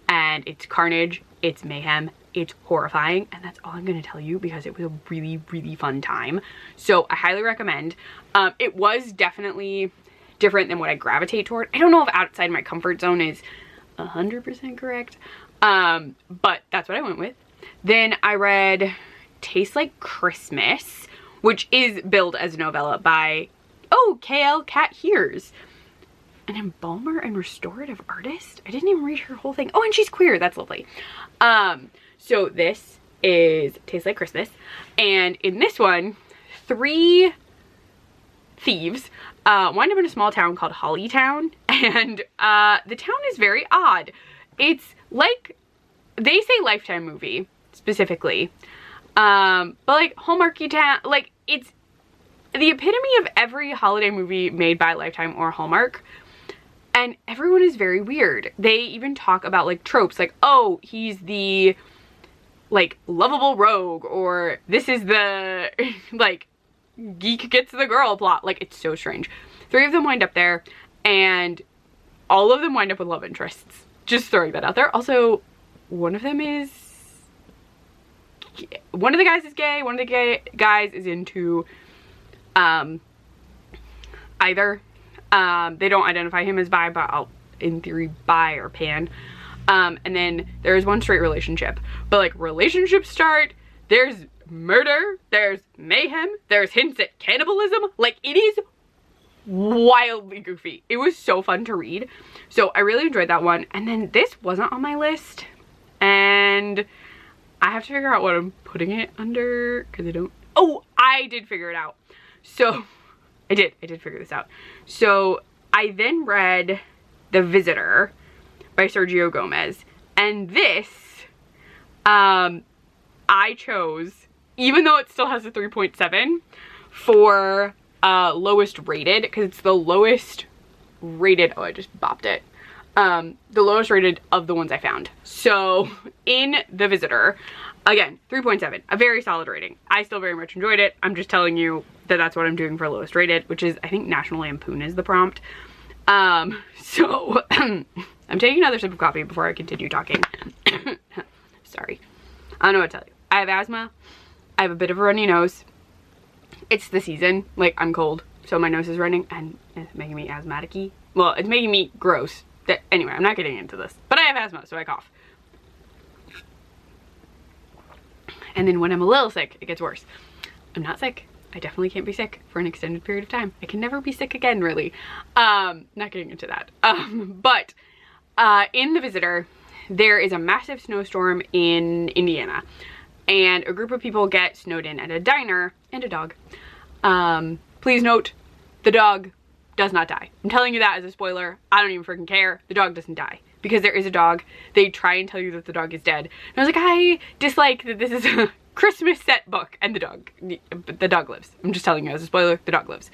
And it's carnage, it's mayhem, it's horrifying, and that's all I'm going to tell you because it was a really fun time. So I highly recommend. It was definitely different than what I gravitate toward. I don't know if Outside My Comfort Zone is 100% correct, but that's what I went with. Then I read Tastes Like Christmas, which is billed as a novella by, oh, KL Cat Hears, an embalmer and restorative artist. I didn't even read her whole thing. Oh, and she's queer. That's lovely. So this is Tastes Like Christmas, and in this one, 3 thieves wind up in a small town called Holiday Town, and the town is very odd. It's like, they say Lifetime movie specifically, but like Hallmarky town, like it's the epitome of every holiday movie made by Lifetime or Hallmark, and everyone is very weird. They even talk about like tropes, like, oh, he's the like lovable rogue, or this is the like geek gets the girl plot. Like, it's so strange. 3 of them wind up there, and all of them wind up with love interests. Just throwing that out there. Also, one of the guys is gay, one of the guys is into either. They don't identify him as bi, but I'll, in theory, bi or pan. And then there's one straight relationship. But like relationships start, there's murder, there's mayhem, there's hints at cannibalism. Like it is wildly goofy. It was so fun to read. So I really enjoyed that one. And then this wasn't on my list. And I have to figure out what I'm putting it under because I don't. Oh, I did figure it out. So I did figure this out. So I then read The Visitor by Sergio Gomez. And this, I chose, even though it still has a 3.7 for lowest rated, because it's the lowest rated. Oh, I just bopped it. The lowest rated of the ones I found. So in The Visitor, again, 3.7, a very solid rating. I still very much enjoyed it. I'm just telling you that that's what I'm doing for lowest rated, which is, I think, National Lampoon is the prompt. So I'm taking another sip of coffee before I continue talking. Sorry. I don't know what to tell you. I have asthma. I have a bit of a runny nose. It's the season. Like, I'm cold, so my nose is running and it's making me asthmatic-y. Well, it's making me gross. Anyway, I'm not getting into this, but I have asthma, so I cough. And then when I'm a little sick, it gets worse. I'm not sick. I definitely can't be sick for an extended period of time. I can never be sick again, really. Not getting into that. But in The Visitor, there is a massive snowstorm in Indiana. And a group of people get snowed in at a diner and a dog. Please note, the dog does not die. I'm telling you that as a spoiler. I don't even freaking care. The dog doesn't die. Because there is a dog. They try and tell you that the dog is dead. And I was like, I dislike that this is a Christmas set book and the dog lives. I'm just telling you as a spoiler, the dog lives.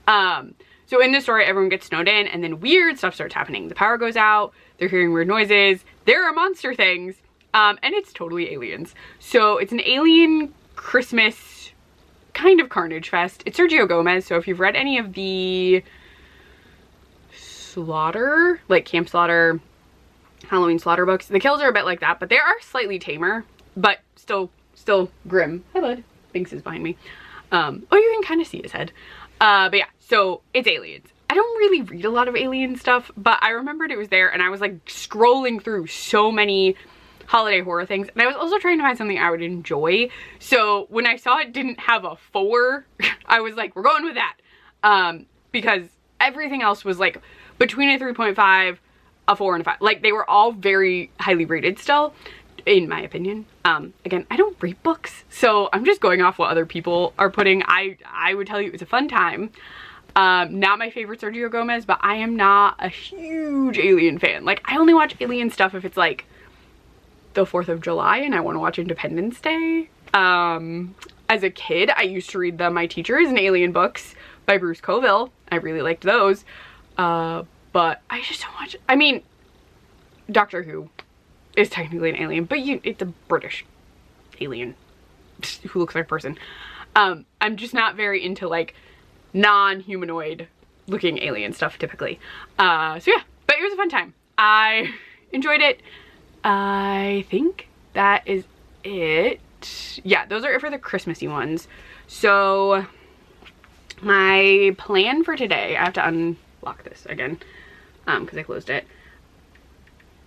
So in this story, everyone gets snowed in and then weird stuff starts happening. The power goes out, they're hearing weird noises, there are monster things, and it's totally aliens. So it's an alien Christmas kind of carnage fest. It's Sergio Gomez, so if you've read any of the Slaughter, like Camp Slaughter, Halloween Slaughter books, the kills are a bit like that, but they are slightly tamer, but still grim. Hi, bud. Binks is behind me. Oh, you can kind of see his head. But yeah, so it's aliens. I don't really read a lot of alien stuff, but I remembered it was there and I was like scrolling through so many holiday horror things, and I was also trying to find something I would enjoy. So when I saw it didn't have a 4, I was like, we're going with that. Because everything else was like between a 3.5, a 4, and a 5. Like they were all very highly rated still, in my opinion. Again, I don't read books, so I'm just going off what other people are putting. I would tell you it was a fun time. Not my favorite Sergio Gomez, but I am not a huge Alien fan. Like I only watch Alien stuff if it's like the 4th of July and I want to watch Independence Day. As a kid, I used to read the My Teacher is an Alien books by Bruce Coville. I really liked those. But I just don't watch, I mean, Doctor Who is technically an alien, but it's a British alien who looks like a person. I'm just not very into like non-humanoid looking alien stuff typically. So yeah, but it was a fun time. I enjoyed it. I think that is it. Yeah, those are it for the Christmassy ones. So my plan for today, I have to unlock this again because I closed it,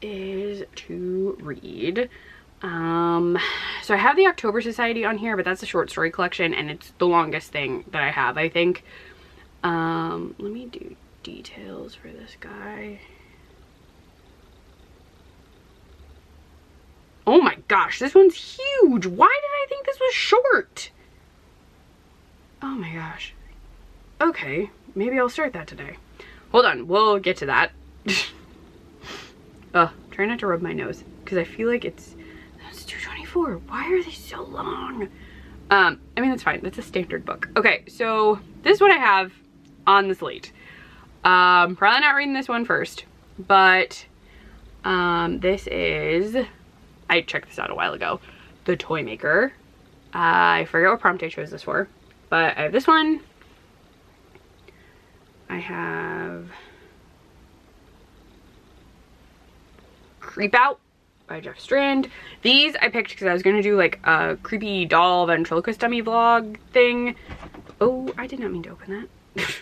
is to read. So I have the October Society on here, but that's a short story collection and it's the longest thing that I have, I think. Let me do details for this guy. Oh my gosh, this one's huge. Why did I think this was short? Oh my gosh. Okay, maybe I'll start that today. Hold on, we'll get to that. Try not to rub my nose because I feel like it's 224. Why are they so long? I mean, that's fine. That's a standard book. Okay, so this is what I have on the slate. Probably not reading this one first, but this is, I checked this out a while ago, The Toy Maker. I forget what prompt I chose this for, but I have this one. I have Creep Out by Jeff Strand. These I picked because I was going to do like a creepy doll ventriloquist dummy vlog thing. Oh, I did not mean to open that.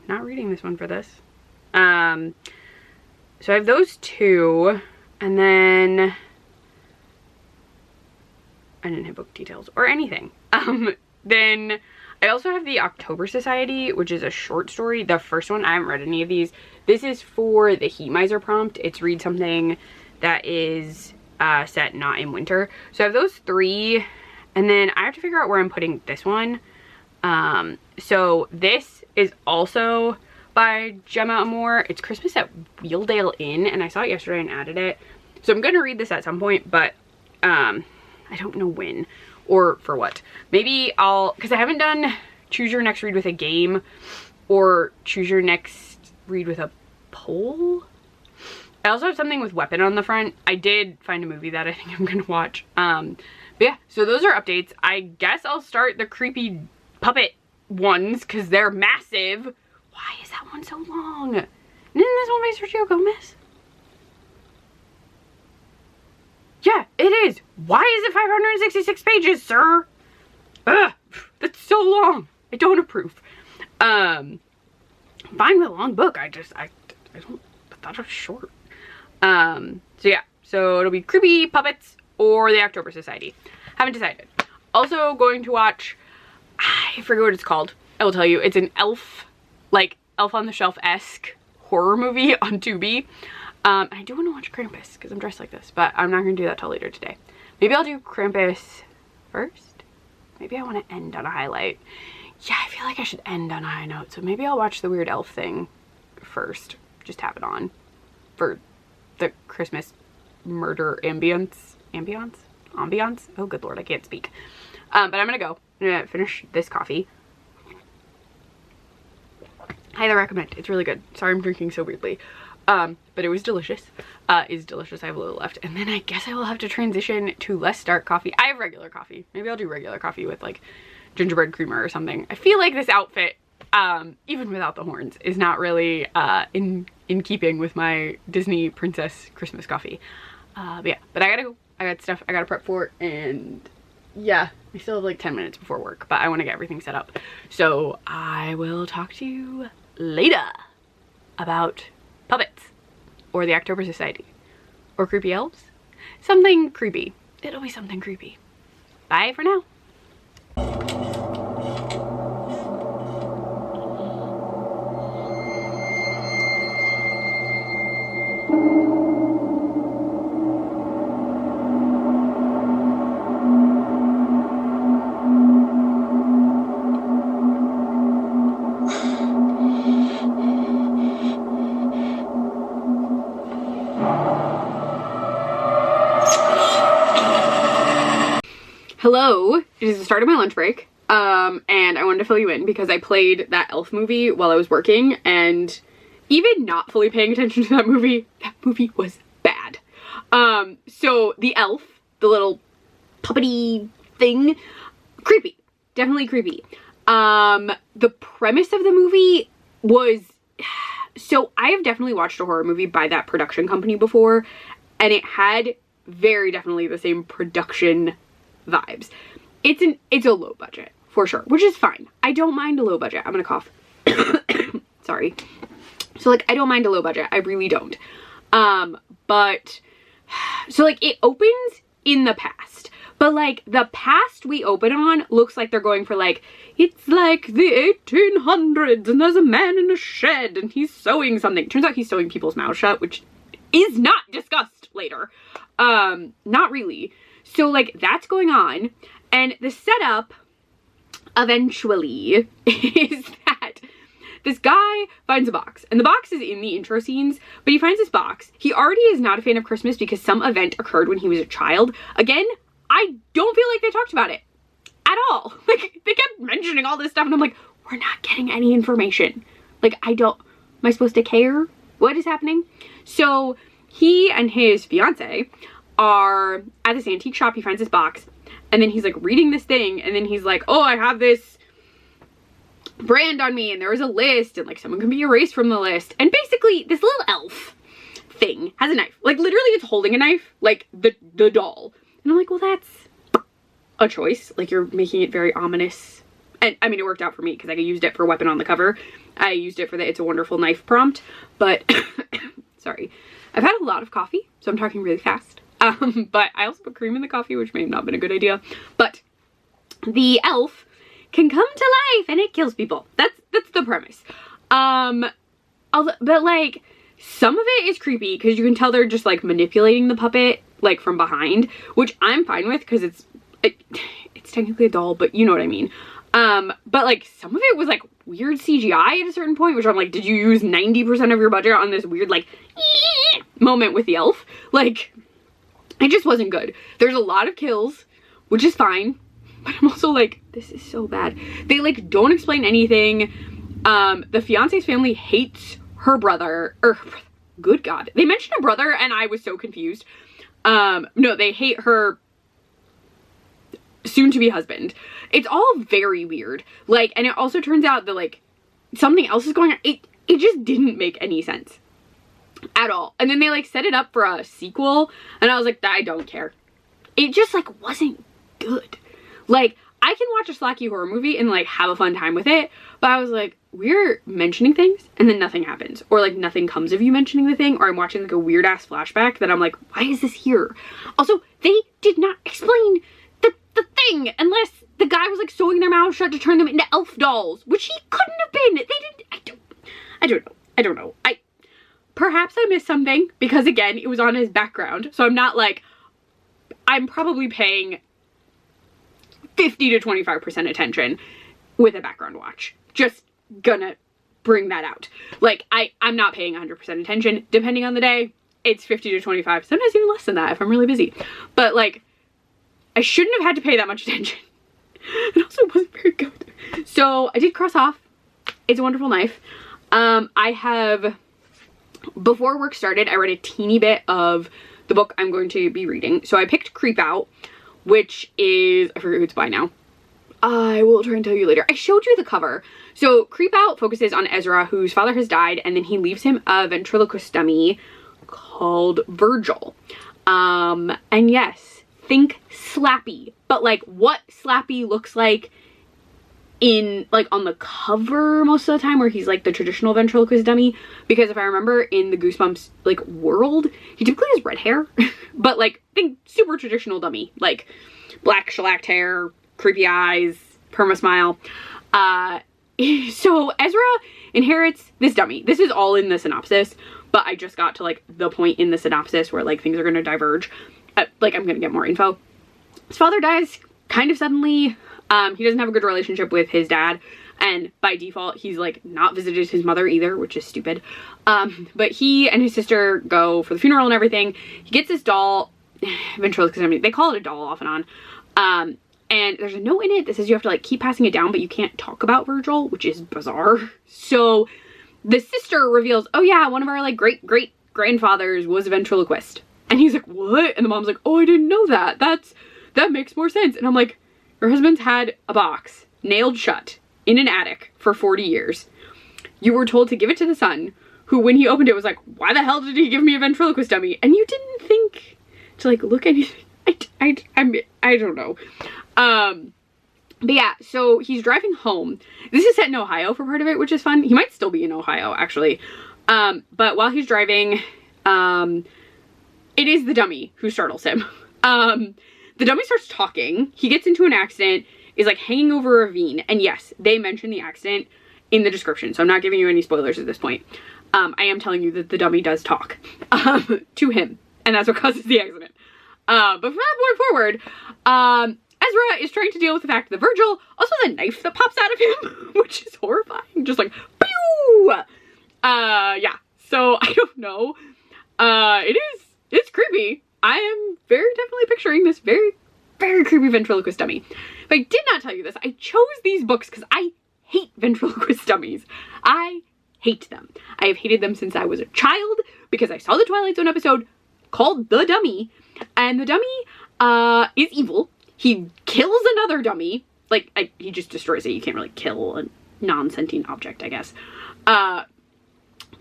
Not reading this one for this. So I have those two, and then I didn't hit book details or anything. Then I also have the October Society, which is a short story. The first one, I haven't read any of these. This is for the Heat Miser prompt. It's read something that is set not in winter. So I have those three, and then I have to figure out where I'm putting this one. So this is also by Gemma Amore. It's Christmas at Wheeldale Inn, and I saw it yesterday and added it. So I'm gonna read this at some point, but I don't know when or for what. Maybe because I haven't done choose your next read with a game or choose your next read with a poll. I also have something with weapon on the front. I did find a movie that I think I'm gonna watch. But yeah, so those are updates. I guess I'll start the creepy puppet ones because they're massive. Why is that one so long? Isn't this one by Sergio Gomez? Yeah, it is. Why is it 566 pages, sir? Ugh, that's so long. I don't approve. Fine with a long book. I thought it was short. So yeah, so it'll be Creepy Puppets or the October Society. Haven't decided. Also going to watch, I forget what it's called. I will tell you. It's an elf, like Elf on the Shelf-esque horror movie on Tubi. And I do want to watch Krampus because I'm dressed like this, but I'm not going to do that till later today. Maybe I'll do Krampus first. Maybe I want to end on a highlight. Yeah, I feel like I should end on a high note. So maybe I'll watch the weird elf thing first. Just have it on for the Christmas murder ambience. Oh, good Lord, I can't speak. But I'm going to go. I'm going to finish this coffee. Highly recommend. It's really good. Sorry I'm drinking so weirdly. But it was delicious. Is delicious. I have a little left. And then I guess I will have to transition to less dark coffee. I have regular coffee. Maybe I'll do regular coffee with like gingerbread creamer or something. I feel like this outfit, even without the horns, is not really in keeping with my Disney princess Christmas coffee. But yeah, but I gotta go. I got stuff I gotta prep for, and yeah, I still have like 10 minutes before work, but I want to get everything set up. So I will talk to you later about puppets or the October Society or creepy elves. Something creepy. It'll be something creepy. Bye for now. Hello, it is the start of my lunch break, and I wanted to fill you in because I played that Elf movie while I was working, and even not fully paying attention to that movie was bad. So the elf, the little puppety thing, creepy, definitely creepy. The premise of the movie was, so I have definitely watched a horror movie by that production company before, and it had very definitely the same production vibes. It's a low budget for sure, which is fine. I don't mind a low budget. I'm gonna cough. Sorry. So like, I don't mind a low budget. I really don't. But so like, it opens in the past, but like the past we open on looks like they're going for like, it's like the 1800s and there's a man in a shed and he's sewing something. Turns out he's sewing people's mouths shut, which is not discussed later. Not really. So like, that's going on, and the setup eventually is that this guy finds a box, and the box is in the intro scenes, but he finds this box. He already is not a fan of Christmas because some event occurred when he was a child. Again, I don't feel like they talked about it at all. Like, they kept mentioning all this stuff, and I'm like, we're not getting any information. Like, am I supposed to care? What is happening? So he and his fiance are at this antique shop. He finds this box, and then he's like reading this thing, and then he's like, oh, I have this brand on me, and there was a list, and like someone can be erased from the list, and basically this little elf thing has a knife. Like, literally it's holding a knife, like the doll. And I'm like, well, that's a choice. Like, you're making it very ominous And I mean, it worked out for me because I used it for a weapon on the cover. I used it for the It's a Wonderful Knife prompt, but sorry. I've had a lot of coffee, so I'm talking really fast. But I also put cream in the coffee, which may have not been a good idea. But the elf can come to life and it kills people. That's the premise. But like, some of it is creepy because you can tell they're just like manipulating the puppet like from behind, which I'm fine with because it's technically a doll, but you know what I mean. But like some of it was like weird CGI at a certain point, which I'm like, did you use 90% of your budget on this weird like moment with the elf? Like, it just wasn't good. There's a lot of kills, which is fine, but I'm also like, this is so bad. They like don't explain anything. The fiance's family hates her brother, or good God, they mentioned a brother and I was so confused. No, they hate her soon-to-be husband. It's all very weird. Like, and it also turns out that like something else is going on. It just didn't make any sense at all. And then they like set it up for a sequel and I was like, I don't care. It just like wasn't good. Like, I can watch a slacky horror movie and like have a fun time with it, but I was like, we're mentioning things and then nothing happens, or like nothing comes of you mentioning the thing, or I'm watching like a weird ass flashback that I'm like, why is this here? Also, they did not explain the thing unless the guy was like sewing their mouths shut to turn them into elf dolls, which he couldn't have been. They didn't. I don't know. Perhaps I missed something because again, it was on his background, so I'm not like, I'm probably paying 50 to 25% attention with a background watch. Just gonna bring that out. Like, I'm not paying 100% attention. Depending on the day, it's 50 to 25, sometimes even less than that if I'm really busy. But like, I shouldn't have had to pay that much attention. It also wasn't very good. So I did cross off It's a Wonderful Knife. I have, before work started, I read a teeny bit of the book I'm going to be reading. So I picked Creep Out, which is, I forget who it's by now. I will try and tell you later. I showed you the cover. So Creep Out focuses on Ezra, whose father has died, and then he leaves him a ventriloquist dummy called Virgil. And yes, think Slappy, but like what Slappy looks like in like on the cover most of the time, where he's like the traditional ventriloquist dummy, because if I remember in the Goosebumps like world, he typically has red hair, but like think super traditional dummy, like black shellacked hair, creepy eyes, perma smile. So Ezra inherits this dummy. This is all in the synopsis, but I just got to like the point in the synopsis where like things are going to diverge. Like I'm going to get more info. His father dies kind of suddenly. He doesn't have a good relationship with his dad, and by default he's like not visited his mother either, which is stupid. But he and his sister go for the funeral and everything. He gets this doll, ventriloquist dummy. They call it a doll off and on. And there's a note in it that says you have to like keep passing it down, but you can't talk about Virgil, which is bizarre. So the sister reveals, oh yeah, one of our like great grandfathers was a ventriloquist. And he's like, what? And the mom's like, oh, I didn't know that. That makes more sense. And I'm like, your husband's had a box nailed shut in an attic for 40 years. You were told to give it to the son, who when he opened it was like, why the hell did he give me a ventriloquist dummy? And you didn't think to like look anything. I don't know. But yeah, so he's driving home. This is set in Ohio for part of it, which is fun. He might still be in Ohio, actually. But while he's driving, it is the dummy who startles him. The dummy starts talking. He gets into an accident, is like hanging over a ravine. And yes, they mention the accident in the description, so I'm not giving you any spoilers at this point. I am telling you that the dummy does talk to him, and that's what causes the accident. But from that point forward, Ezra is trying to deal with the fact that Virgil also has a knife that pops out of him, which is horrifying. Just like, pew! Yeah, so I don't know. It's creepy. I am very definitely picturing this very creepy ventriloquist dummy. If I did not tell you this, I chose these books because I hate ventriloquist dummies. I hate them. I have hated them since I was a child because I saw the Twilight Zone episode called The Dummy, and the dummy is evil. He kills another dummy. Like, he just destroys it. You can't really kill a non-sentient object, I guess. But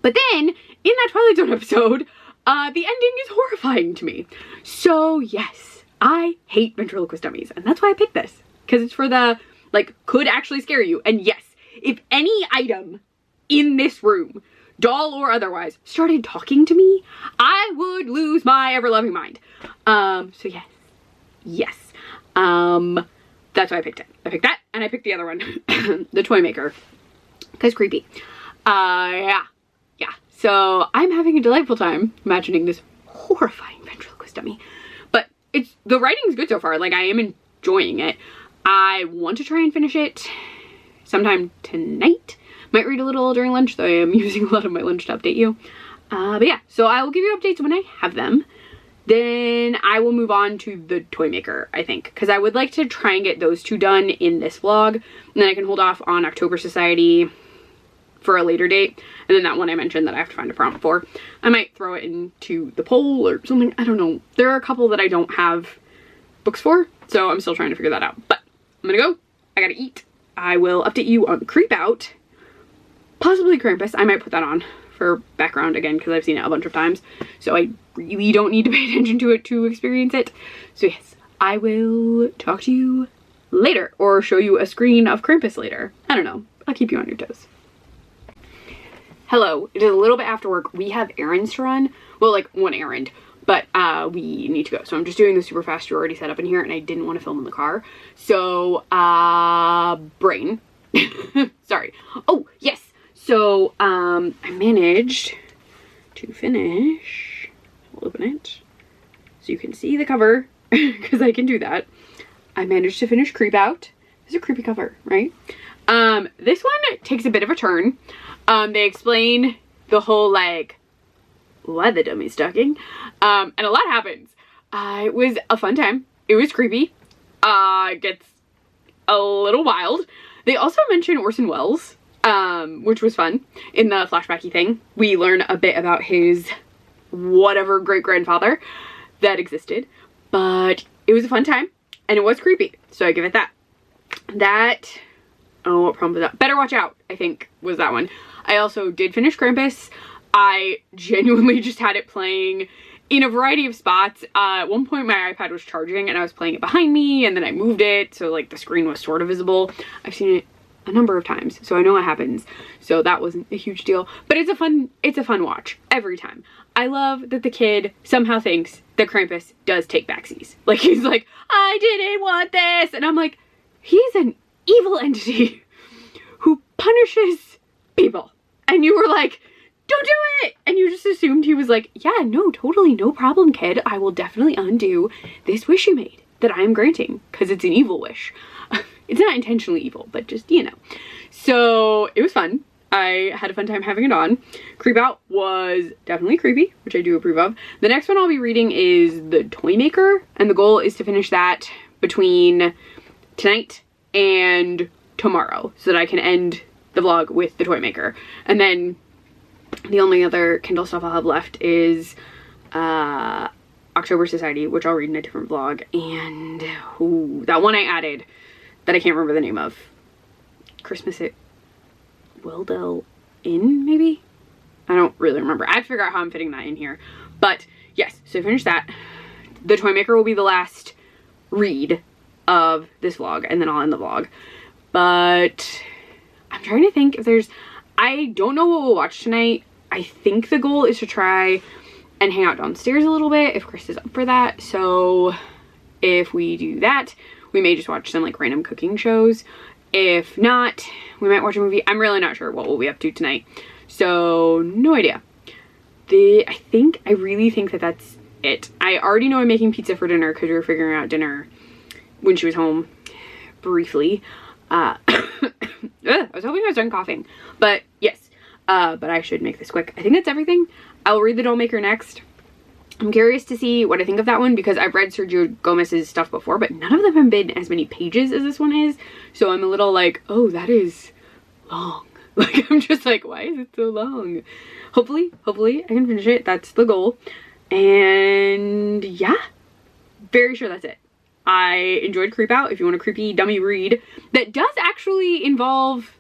then, in that Twilight Zone episode, the ending is horrifying to me. So yes, I hate ventriloquist dummies, and that's why I picked this, because it's for the like could actually scare you. And yes, if any item in this room, doll or otherwise, started talking to me, I would lose my ever-loving mind. So yes. That's why I picked it. I picked that, and I picked the other one, the Toy Maker, because creepy. Yeah. So I'm having a delightful time imagining this horrifying ventriloquist dummy, but the writing's good so far. Like, I am enjoying it. I want to try and finish it sometime tonight. Might read a little during lunch, though I am using a lot of my lunch to update you. But yeah, so I will give you updates when I have them. Then I will move on to the Toy Maker, I think, because I would like to try and get those two done in this vlog, and then I can hold off on October Society for a later date, and then that one I mentioned that I have to find a prompt for. I might throw it into the poll or something, I don't know. There are a couple that I don't have books for, so I'm still trying to figure that out. But I'm gonna go, I gotta eat. I will update you on Creep Out, possibly Krampus. I might put that on for background again because I've seen it a bunch of times, so I really don't need to pay attention to it to experience it. So yes, I will talk to you later, or show you a screen of Krampus later. I don't know, I'll keep you on your toes. Hello, it is a little bit after work. We have errands to run. Well, like one errand, but we need to go. So I'm just doing the super fast you already set up in here, and I didn't want to film in the car. So, brain. Sorry. Oh, yes. So, I managed to finish. I'll open it so you can see the cover, because I can do that. I managed to finish Creep Out. It's a creepy cover, right? This one takes a bit of a turn. They explain the whole, like, why the dummy's talking, and a lot happens. It was a fun time. It was creepy. It gets a little wild. They also mention Orson Welles, which was fun in the flashbacky thing. We learn a bit about his whatever great-grandfather that existed, but it was a fun time, and it was creepy, so I give it that. Oh, what prompt was that? Better Watch Out, I think, was that one. I also did finish Krampus. I genuinely just had it playing in a variety of spots. At one point my iPad was charging and I was playing it behind me, and then I moved it so like the screen was sort of visible. I've seen it a number of times, so I know what happens. So that wasn't a huge deal, but it's a fun watch every time. I love that the kid somehow thinks that Krampus does take backsies. Like, he's like, I didn't want this, and I'm like, he's an evil entity who punishes people, and you were like, don't do it, and you just assumed he was like, yeah, no, totally, no problem, kid, I will definitely undo this wish you made that I am granting, because it's an evil wish. It's not intentionally evil, but just, you know. So it was fun. I had a fun time having it on. Creep Out was definitely creepy, which I do approve of. The next one I'll be reading is The Toy Maker, and the goal is to finish that between tonight and tomorrow so that I can end the vlog with The Toy Maker. And then the only other Kindle stuff I'll have left is October Society, which I'll read in a different vlog, and ooh, that one I added that I can't remember the name of. Christmas at Weldell Inn, maybe? I don't really remember. I have to figure out how I'm fitting that in here. But yes, so I finished that. The Toy Maker will be the last read of this vlog, and then I'll end the vlog. But I'm trying to think if there's... I don't know what we'll watch tonight. I think the goal is to try and hang out downstairs a little bit if Chris is up for that. So if we do that, we may just watch some like random cooking shows. If not, we might watch a movie. I'm really not sure what we'll be up to tonight. So no idea. I really think that that's it. I already know I'm making pizza for dinner because we were figuring out dinner when she was home briefly. I was hoping I was done coughing, but yes, but I should make this quick. I think that's everything. I'll read The Doll Maker next. I'm curious to see what I think of that one because I've read Sergio Gomez's stuff before, but none of them have been as many pages as this one is. So I'm a little like, oh, that is long. Like, I'm just like, why is it so long? Hopefully I can finish it. That's the goal. And yeah, very sure that's it. I enjoyed Creep Out. If you want a creepy dummy read that does actually involve,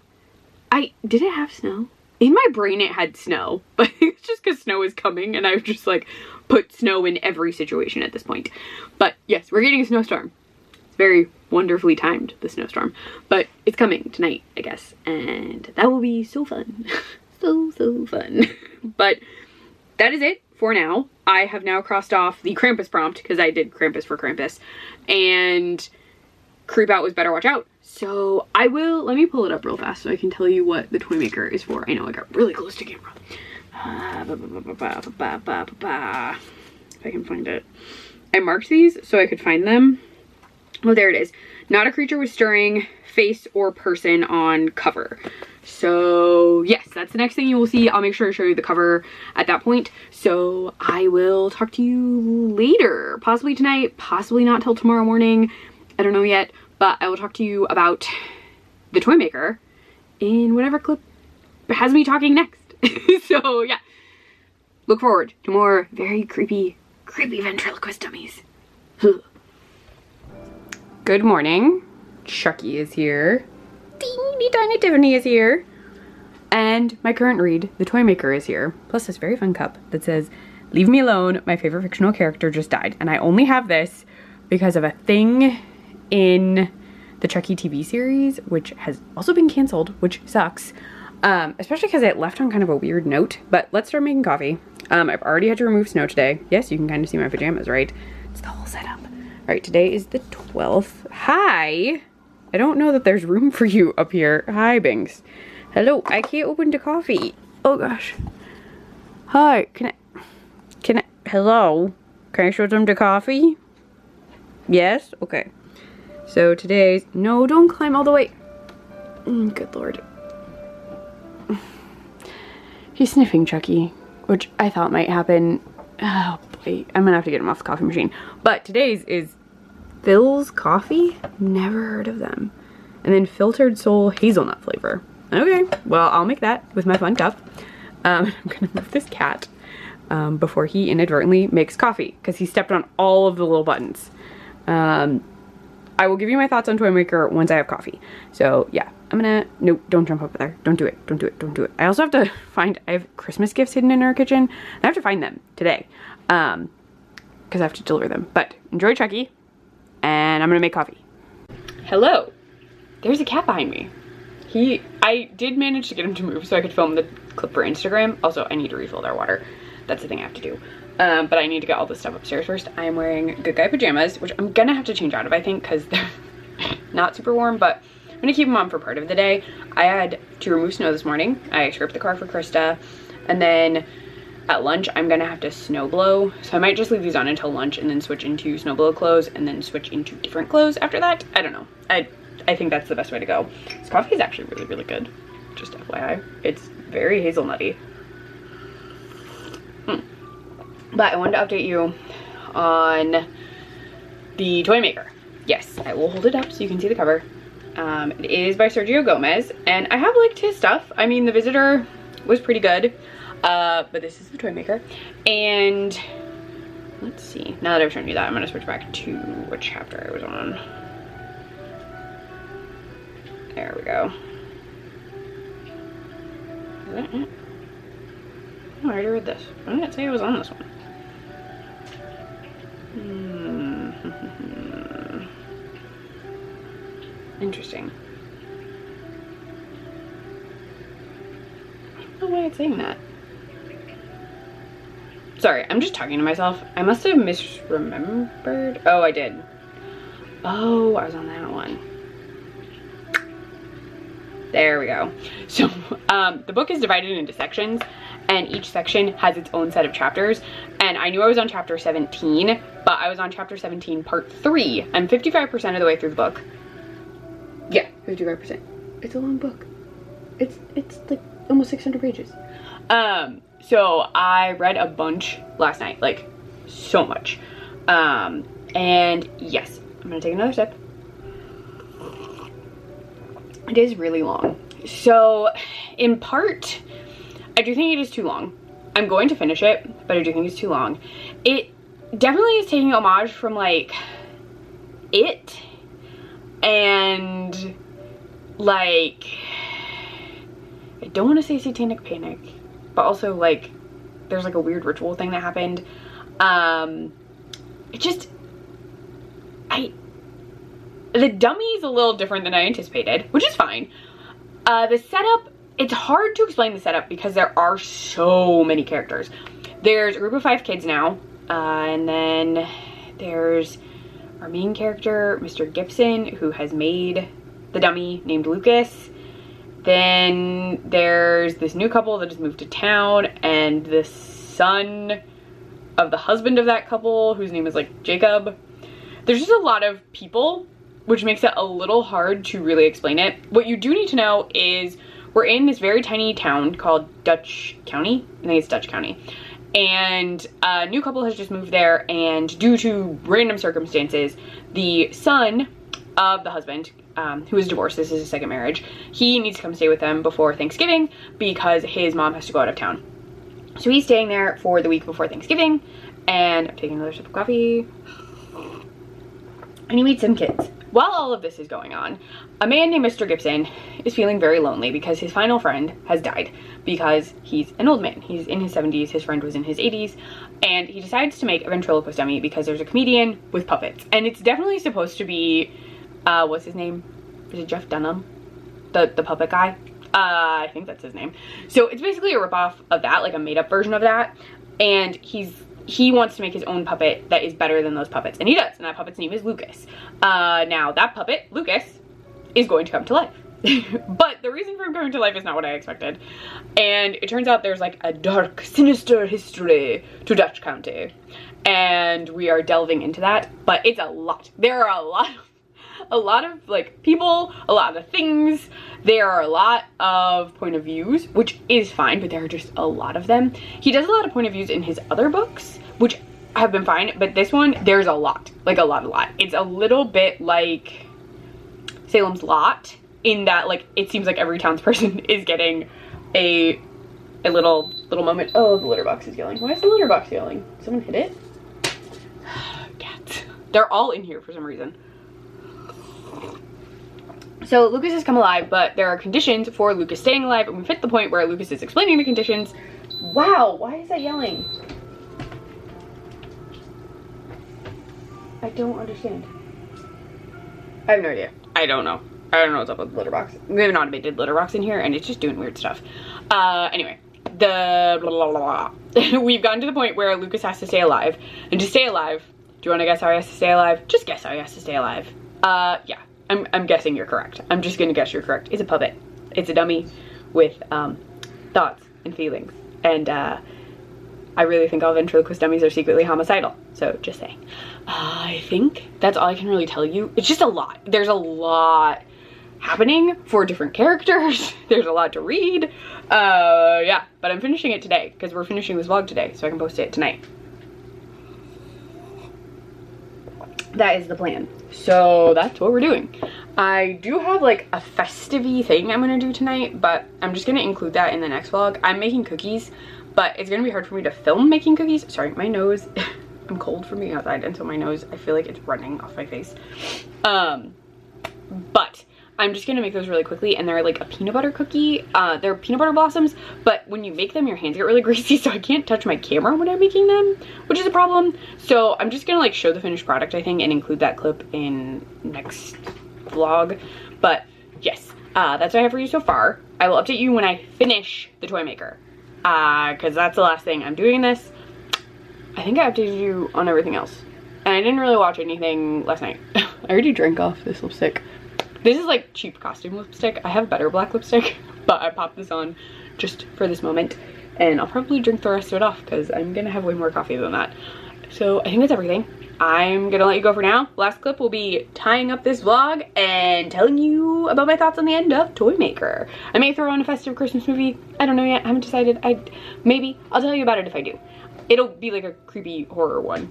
did it have snow? In my brain it had snow, but it's just because snow is coming and I've just like put snow in every situation at this point. But yes, we're getting a snowstorm. It's very wonderfully timed, the snowstorm. But it's coming tonight, I guess, and that will be so fun. so fun. But that is it for now. I have now crossed off the Krampus prompt because I did Krampus for Krampus, and Creep Out was Better Watch Out. So I will, let me pull it up real fast so I can tell you what the toy maker is for. I know I got really close to camera. If I can find it. I marked these so I could find them. Oh, there it is. Not a creature with stirring, face or person on cover. So yes, that's the next thing you will see. I'll make sure to show you the cover at that point. So I will talk to you later, possibly tonight, possibly not till tomorrow morning. I don't know yet, but I will talk to you about the toy maker in whatever clip has me talking next. So yeah, look forward to more very creepy ventriloquist dummies. Good morning. Chucky is here. Teeny tiny Tiffany is here. And my current read, The Toy Maker, is here. Plus this very fun cup that says, "Leave me alone, my favorite fictional character just died." And I only have this because of a thing in the Chucky TV series, which has also been canceled, which sucks. Especially because it left on kind of a weird note. But let's start making coffee. I've already had to remove snow today. Yes, you can kind of see my pajamas, right? It's the whole setup. All right, today is the 12th. Hi. I don't know that there's room for you up here. Hi, Binks. Hello, I can't open the coffee. Oh gosh. Hi, hello? Can I show them the coffee? Yes? Okay. So today's, no, don't climb all the way. Good Lord. He's sniffing Chucky, which I thought might happen. Oh boy, I'm gonna have to get him off the coffee machine. But today's is Phil's Coffee. Never heard of them. And then Filtered Soul Hazelnut flavor. Okay, well, I'll make that with my fun cup. I'm gonna move this cat before he inadvertently makes coffee because he stepped on all of the little buttons. I will give you my thoughts on Toy Maker once I have coffee. So yeah, I'm gonna, nope, don't jump up there. Don't do it, don't do it, don't do it. I also have to find, I have Christmas gifts hidden in our kitchen. I have to find them today because I have to deliver them. But enjoy Chucky, and I'm gonna make coffee. Hello, there's a cat behind me. I did manage to get him to move so I could film the clip for Instagram. Also, I need to refill their water. That's the thing I have to do. But I need to get all this stuff upstairs first. I am wearing Good Guy pajamas, which I'm gonna have to change out of, I think, because they're not super warm, but I'm gonna keep them on for part of the day. I had to remove snow this morning. I scraped the car for Krista, and then at lunch, I'm gonna have to snow blow. So I might just leave these on until lunch and then switch into snow blow clothes and then switch into different clothes after that. I don't know. I think that's the best way to go. This coffee is actually really, really good. Just FYI. It's very hazelnutty. But I wanted to update you on the Toy Maker. Yes, I will hold it up so you can see the cover. It is by Sergio Gomez, and I have liked his stuff. I mean, The Visitor was pretty good, but this is the Toy Maker. And let's see, now that I've shown you that, I'm gonna switch back to what chapter I was on. There we go. Is that it? Oh, I already read this. Why did it say I was on this one? Interesting. I don't know why it's saying that. Sorry, I'm just talking to myself. I must have misremembered. Oh, I did. Oh, I was on that one. There we go. So the book is divided into sections, and each section has its own set of chapters. And I knew I was on chapter 17, but I was on chapter 17 part 3. I'm 55% of the way through the book. Yeah, 55%. It's a long book. It's like almost 600 pages. So I read a bunch last night, like so much. And yes, I'm gonna take another sip. It is really long. So in part, I do think it is too long. I'm going to finish it, but I do think it's too long. It definitely is taking homage from like It, and like, I don't want to say Satanic Panic, but also like there's like a weird ritual thing that happened. It just, The dummy is a little different than I anticipated, which is fine. The setup, it's hard to explain the setup because there are so many characters. There's a group of 5 kids now, and then there's our main character, Mr. Gibson, who has made the dummy named Lucas. Then there's this new couple that just moved to town, and the son of the husband of that couple, whose name is like Jacob. There's just a lot of people, which makes it a little hard to really explain it. What you do need to know is we're in this very tiny town called Dutch County. I think it's Dutch County. And a new couple has just moved there, and due to random circumstances, the son of the husband, who is divorced, this is his second marriage, he needs to come stay with them before Thanksgiving because his mom has to go out of town. So he's staying there for the week before Thanksgiving, and I'm taking another sip of coffee. And he meets some kids. While all of this is going on, a man named Mr. Gibson is feeling very lonely because his final friend has died because he's an old man. He's in his 70s, his friend was in his 80s, and he decides to make a ventriloquist dummy because there's a comedian with puppets. And it's definitely supposed to be, what's his name? Is it Jeff Dunham? The puppet guy? I think that's his name. So it's basically a ripoff of that, like a made-up version of that. And he wants to make his own puppet that is better than those puppets. And he does, and that puppet's name is Lucas. Now, that puppet, Lucas, is going to come to life. But the reason for him coming to life is not what I expected. And it turns out there's like a dark, sinister history to Dutch County. And we are delving into that, but it's a lot. There are a lot of like people, a lot of things. There are a lot of point of views, which is fine, but there are just a lot of them. He does a lot of point of views in his other books, which have been fine, but this one, there's a lot. Like a lot. It's a little bit like Salem's Lot, in that like it seems like every townsperson is getting a little moment. Oh, the litter box is yelling. Why is the litter box yelling? Someone hit it? Cats. They're all in here for some reason. So Lucas has come alive, but there are conditions for Lucas staying alive, and we've hit the point where Lucas is explaining the conditions. Wow, why is that yelling? I don't understand. I have no idea. I don't know. I don't know what's up with the litter box. We have an automated litter box in here, and it's just doing weird stuff. Anyway, the blah, blah, blah. We've gotten to the point where Lucas has to stay alive, and to stay alive, do you want to guess how he has to stay alive? Just guess how he has to stay alive. Yeah. I'm guessing you're correct. I'm just gonna guess you're correct. It's a puppet. It's a dummy with thoughts and feelings. And I really think all ventriloquist dummies are secretly homicidal. So just saying. I think that's all I can really tell you. It's just a lot. There's a lot happening for different characters. There's a lot to read. Yeah, but I'm finishing it today because we're finishing this vlog today, so I can post it tonight. That is the plan. So that's what we're doing. I do have like a festive-y thing I'm gonna do tonight, but I'm just gonna include that in the next vlog. I'm making cookies, but it's gonna be hard for me to film making cookies. Sorry, my nose, I'm cold from being outside, and so my nose, I feel like it's running off my face. But I'm just gonna make those really quickly, and they're like a peanut butter cookie. They're peanut butter blossoms, but when you make them, your hands get really greasy, so I can't touch my camera when I'm making them, which is a problem. So I'm just gonna like show the finished product, I think, and include that clip in next vlog. But yes, that's what I have for you so far. I will update you when I finish the toy maker, because that's the last thing I'm doing in this. I think I updated you on everything else, and I didn't really watch anything last night. I already drank off this lipstick. This is like cheap costume lipstick. I have better black lipstick, but I popped this on just for this moment, and I'll probably drink the rest of it off because I'm gonna have way more coffee than that. So I think that's everything. I'm gonna let you go for now. Last clip will be tying up this vlog and telling you about my thoughts on the end of Toy Maker. I may throw on a festive Christmas movie. I don't know yet. I haven't decided. Maybe. I'll tell you about it if I do. It'll be like a creepy horror one.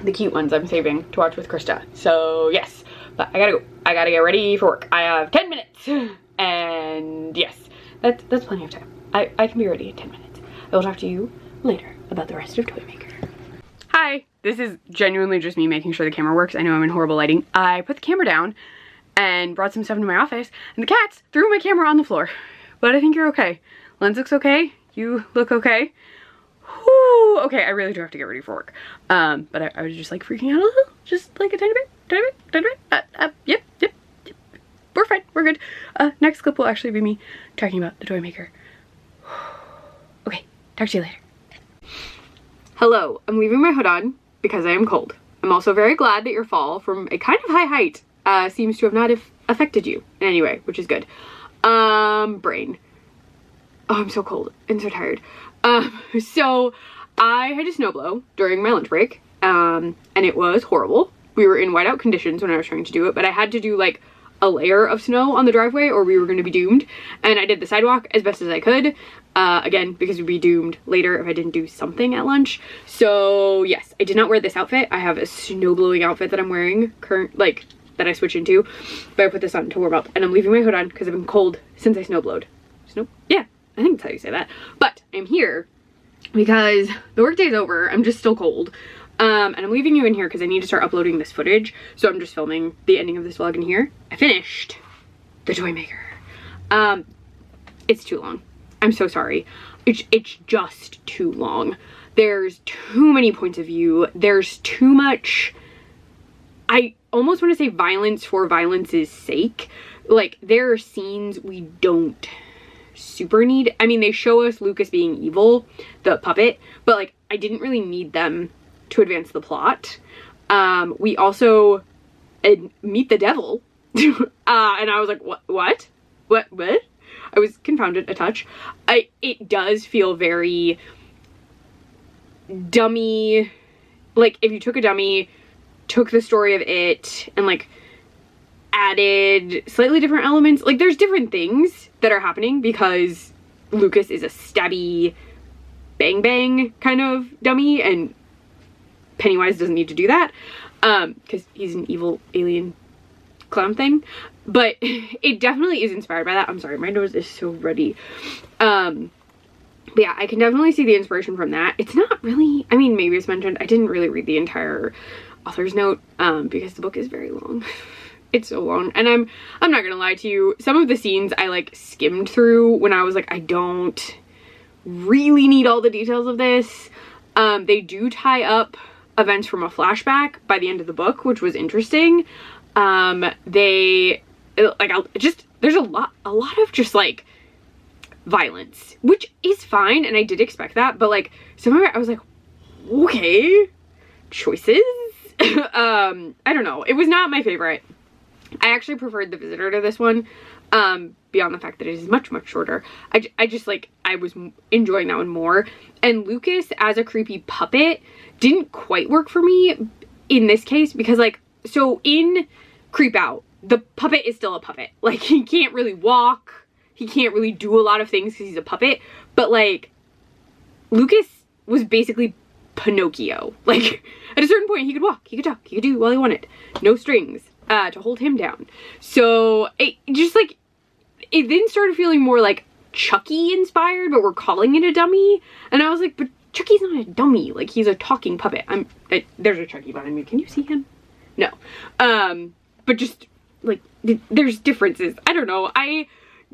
The cute ones I'm saving to watch with Krista. So yes. But I gotta go. I gotta get ready for work. I have 10 minutes. And yes, that's plenty of time. I can be ready in 10 minutes. I will talk to you later about the rest of Toy Maker. Hi, this is genuinely just me making sure the camera works. I know I'm in horrible lighting. I put the camera down and brought some stuff into my office, and the cats threw my camera on the floor. But I think you're okay. Lens looks okay. You look okay. Whew, okay, I really do have to get ready for work. But I was just like freaking out a little, just like a tiny bit. Yep. We're fine. We're good. Next clip will actually be me talking about the toy maker. Okay, talk to you later. Hello, I'm leaving my hood on because I am cold. I'm also very glad that your fall from a kind of high height seems to have not affected you in any way, which is good. Brain. Oh, I'm so cold and so tired. So I had to snowblow during my lunch break, and it was horrible. We were in whiteout conditions when I was trying to do it, but I had to do like a layer of snow on the driveway or we were going to be doomed, and I did the sidewalk as best as I could, again, because we'd be doomed later if I didn't do something at lunch. So yes, I did not wear this outfit. I have a snowblowing outfit that I'm wearing that I switch into, but I put this on to warm up, and I'm leaving my hood on because I've been cold since I snowblowed. Yeah, I think that's how you say that. But I'm here because the workday is over. I'm just still cold. And I'm leaving you in here because I need to start uploading this footage. So I'm just filming the ending of this vlog in here. I finished the toy maker. It's too long. I'm so sorry. It's just too long. There's too many points of view. There's too much, I almost want to say violence for violence's sake. Like, there are scenes we don't super need. I mean, they show us Lucas being evil, the puppet, but like, I didn't really need them to advance the plot. We also meet the devil. And I was like, what? I was confounded a touch. It does feel very dummy. Like, if you took a dummy, took the story of it, and like added slightly different elements. Like, there's different things that are happening because Lucas is a stabby bang bang kind of dummy, and Pennywise doesn't need to do that because he's an evil alien clown thing. But it definitely is inspired by that. I'm sorry, my nose is so ruddy. But yeah, I can definitely see the inspiration from that. It's not really, I mean, maybe it's mentioned, I didn't really read the entire author's note because the book is very long. It's so long, and I'm not gonna lie to you, some of the scenes I like skimmed through when I was like, I don't really need all the details of this. They do tie up events from a flashback by the end of the book, which was interesting. There's a lot of just like violence, which is fine, and I did expect that, but like somewhere I was like, okay, choices. I don't know, it was not my favorite. I actually preferred The Visitor to this one, beyond the fact that it is much shorter. I was enjoying that one more. And Lucas as a creepy puppet didn't quite work for me in this case because, like, so in Creep Out, the puppet is still a puppet. Like, he can't really walk, he can't really do a lot of things because he's a puppet, but like, Lucas was basically Pinocchio. Like, at a certain point he could walk, he could talk, he could do what he wanted. No strings to hold him down. So it just like, it then started feeling more like Chucky inspired, but we're calling it a dummy. And I was like, but Chucky's not a dummy. Like, he's a talking puppet. There's a Chucky behind me. Can you see him? No. But just like, there's differences. I don't know. I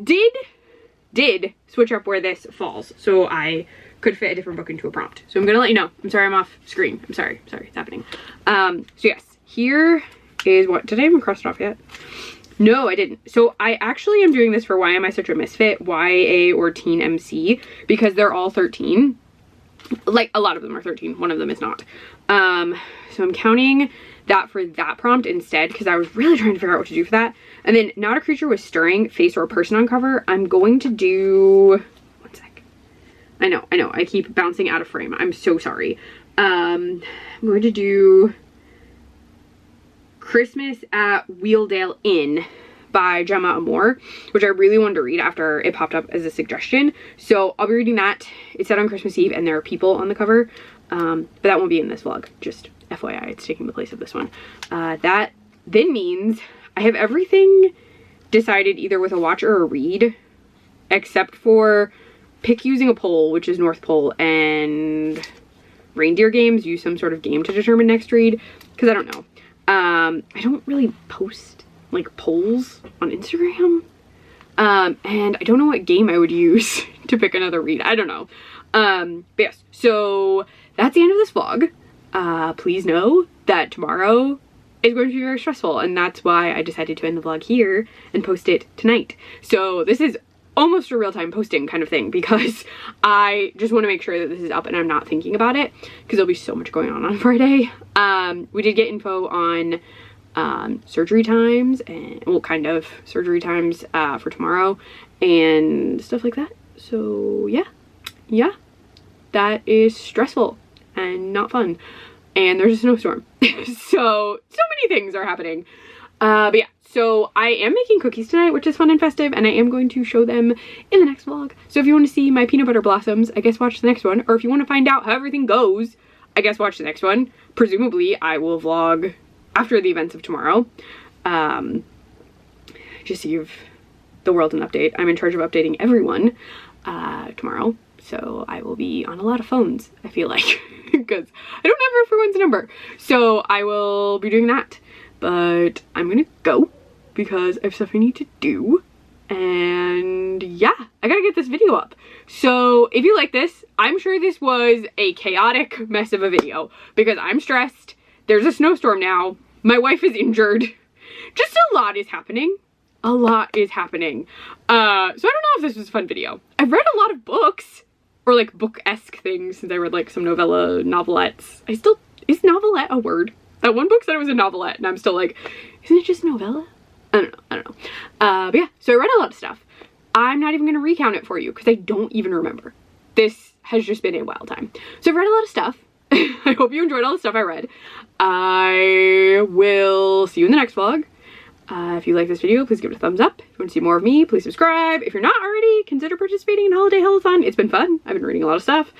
did switch up where this falls so I could fit a different book into a prompt. So I'm gonna let you know. I'm sorry I'm off screen. I'm sorry, it's happening. So yes, here is what, did I even cross it off yet? No, I didn't. So I actually am doing this for Why Am I Such a Misfit, YA or Teen MC, because they're all 13. Like, a lot of them are 13, one of them is not. So I'm counting that for that prompt instead, because I was really trying to figure out what to do for that. And then Not a Creature with Stirring, Face or a Person on Cover, I'm going to do, one sec. I know, I keep bouncing out of frame. I'm so sorry. I'm going to do Christmas at Wheeldale Inn by Gemma Amore, which I really wanted to read after it popped up as a suggestion. So I'll be reading that. It's set on Christmas Eve and there are people on the cover, but that won't be in this vlog, just FYI, it's taking the place of this one. That then means I have everything decided either with a watch or a read, except for pick using a poll, which is North Pole, and Reindeer Games, use some sort of game to determine next read, because I don't know. I don't really post like polls on Instagram, and I don't know what game I would use to pick another read. I don't know. But yes, so that's the end of this vlog. Please know that tomorrow is going to be very stressful, and that's why I decided to end the vlog here and post it tonight. So this is almost a real-time posting kind of thing, because I just want to make sure that this is up and I'm not thinking about it, because there'll be so much going on Friday. We did get info on surgery times, and well, kind of surgery times for tomorrow and stuff like that. So yeah, that is stressful and not fun, and there's a snowstorm. so many things are happening. But yeah, so I am making cookies tonight, which is fun and festive, and I am going to show them in the next vlog. So if you want to see my peanut butter blossoms, I guess watch the next one. Or if you want to find out how everything goes, I guess watch the next one. Presumably I will vlog after the events of tomorrow. Just to give the world an update. I'm in charge of updating everyone tomorrow. So I will be on a lot of phones, I feel like, because I don't have everyone's number. So I will be doing that. But I'm gonna go because I have stuff I need to do. And yeah, I gotta get this video up. So if you like this, I'm sure this was a chaotic mess of a video because I'm stressed. There's a snowstorm now. My wife is injured. Just a lot is happening. A lot is happening. So I don't know if this was a fun video. I've read a lot of books, or like book-esque things, since I read like some novelettes. Is novelette a word? That one book said it was a novelette, and I'm still like, isn't it just novella? I don't know. But yeah, so I read a lot of stuff. I'm not even gonna recount it for you because I don't even remember. This has just been a wild time. So I've read a lot of stuff. I hope you enjoyed all the stuff I read. I will see you in the next vlog. If you like this video, please give it a thumbs up. If you want to see more of me, please subscribe. If you're not already, consider participating in Holiday Hell-A-Thon. It's been fun. I've been reading a lot of stuff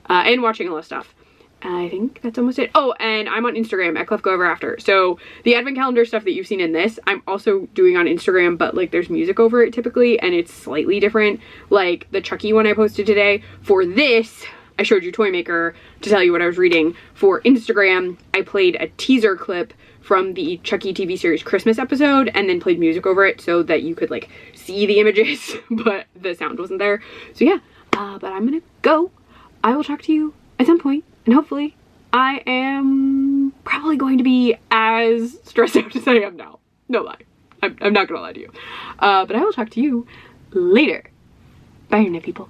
and watching a lot of stuff. I think that's almost it. Oh, and I'm on Instagram at ClefGoEverAfter. So the advent calendar stuff that you've seen in this, I'm also doing on Instagram, but like there's music over it typically, and it's slightly different. Like the Chucky one I posted today. For this, I showed you Toy Maker to tell you what I was reading. For Instagram, I played a teaser clip from the Chucky TV series Christmas episode and then played music over it so that you could like see the images, but the sound wasn't there. So yeah, but I'm gonna go. I will talk to you at some point. And hopefully I am probably going to be as stressed out as I am now. No lie. I'm not gonna lie to you. But I will talk to you later. Bye, internet people.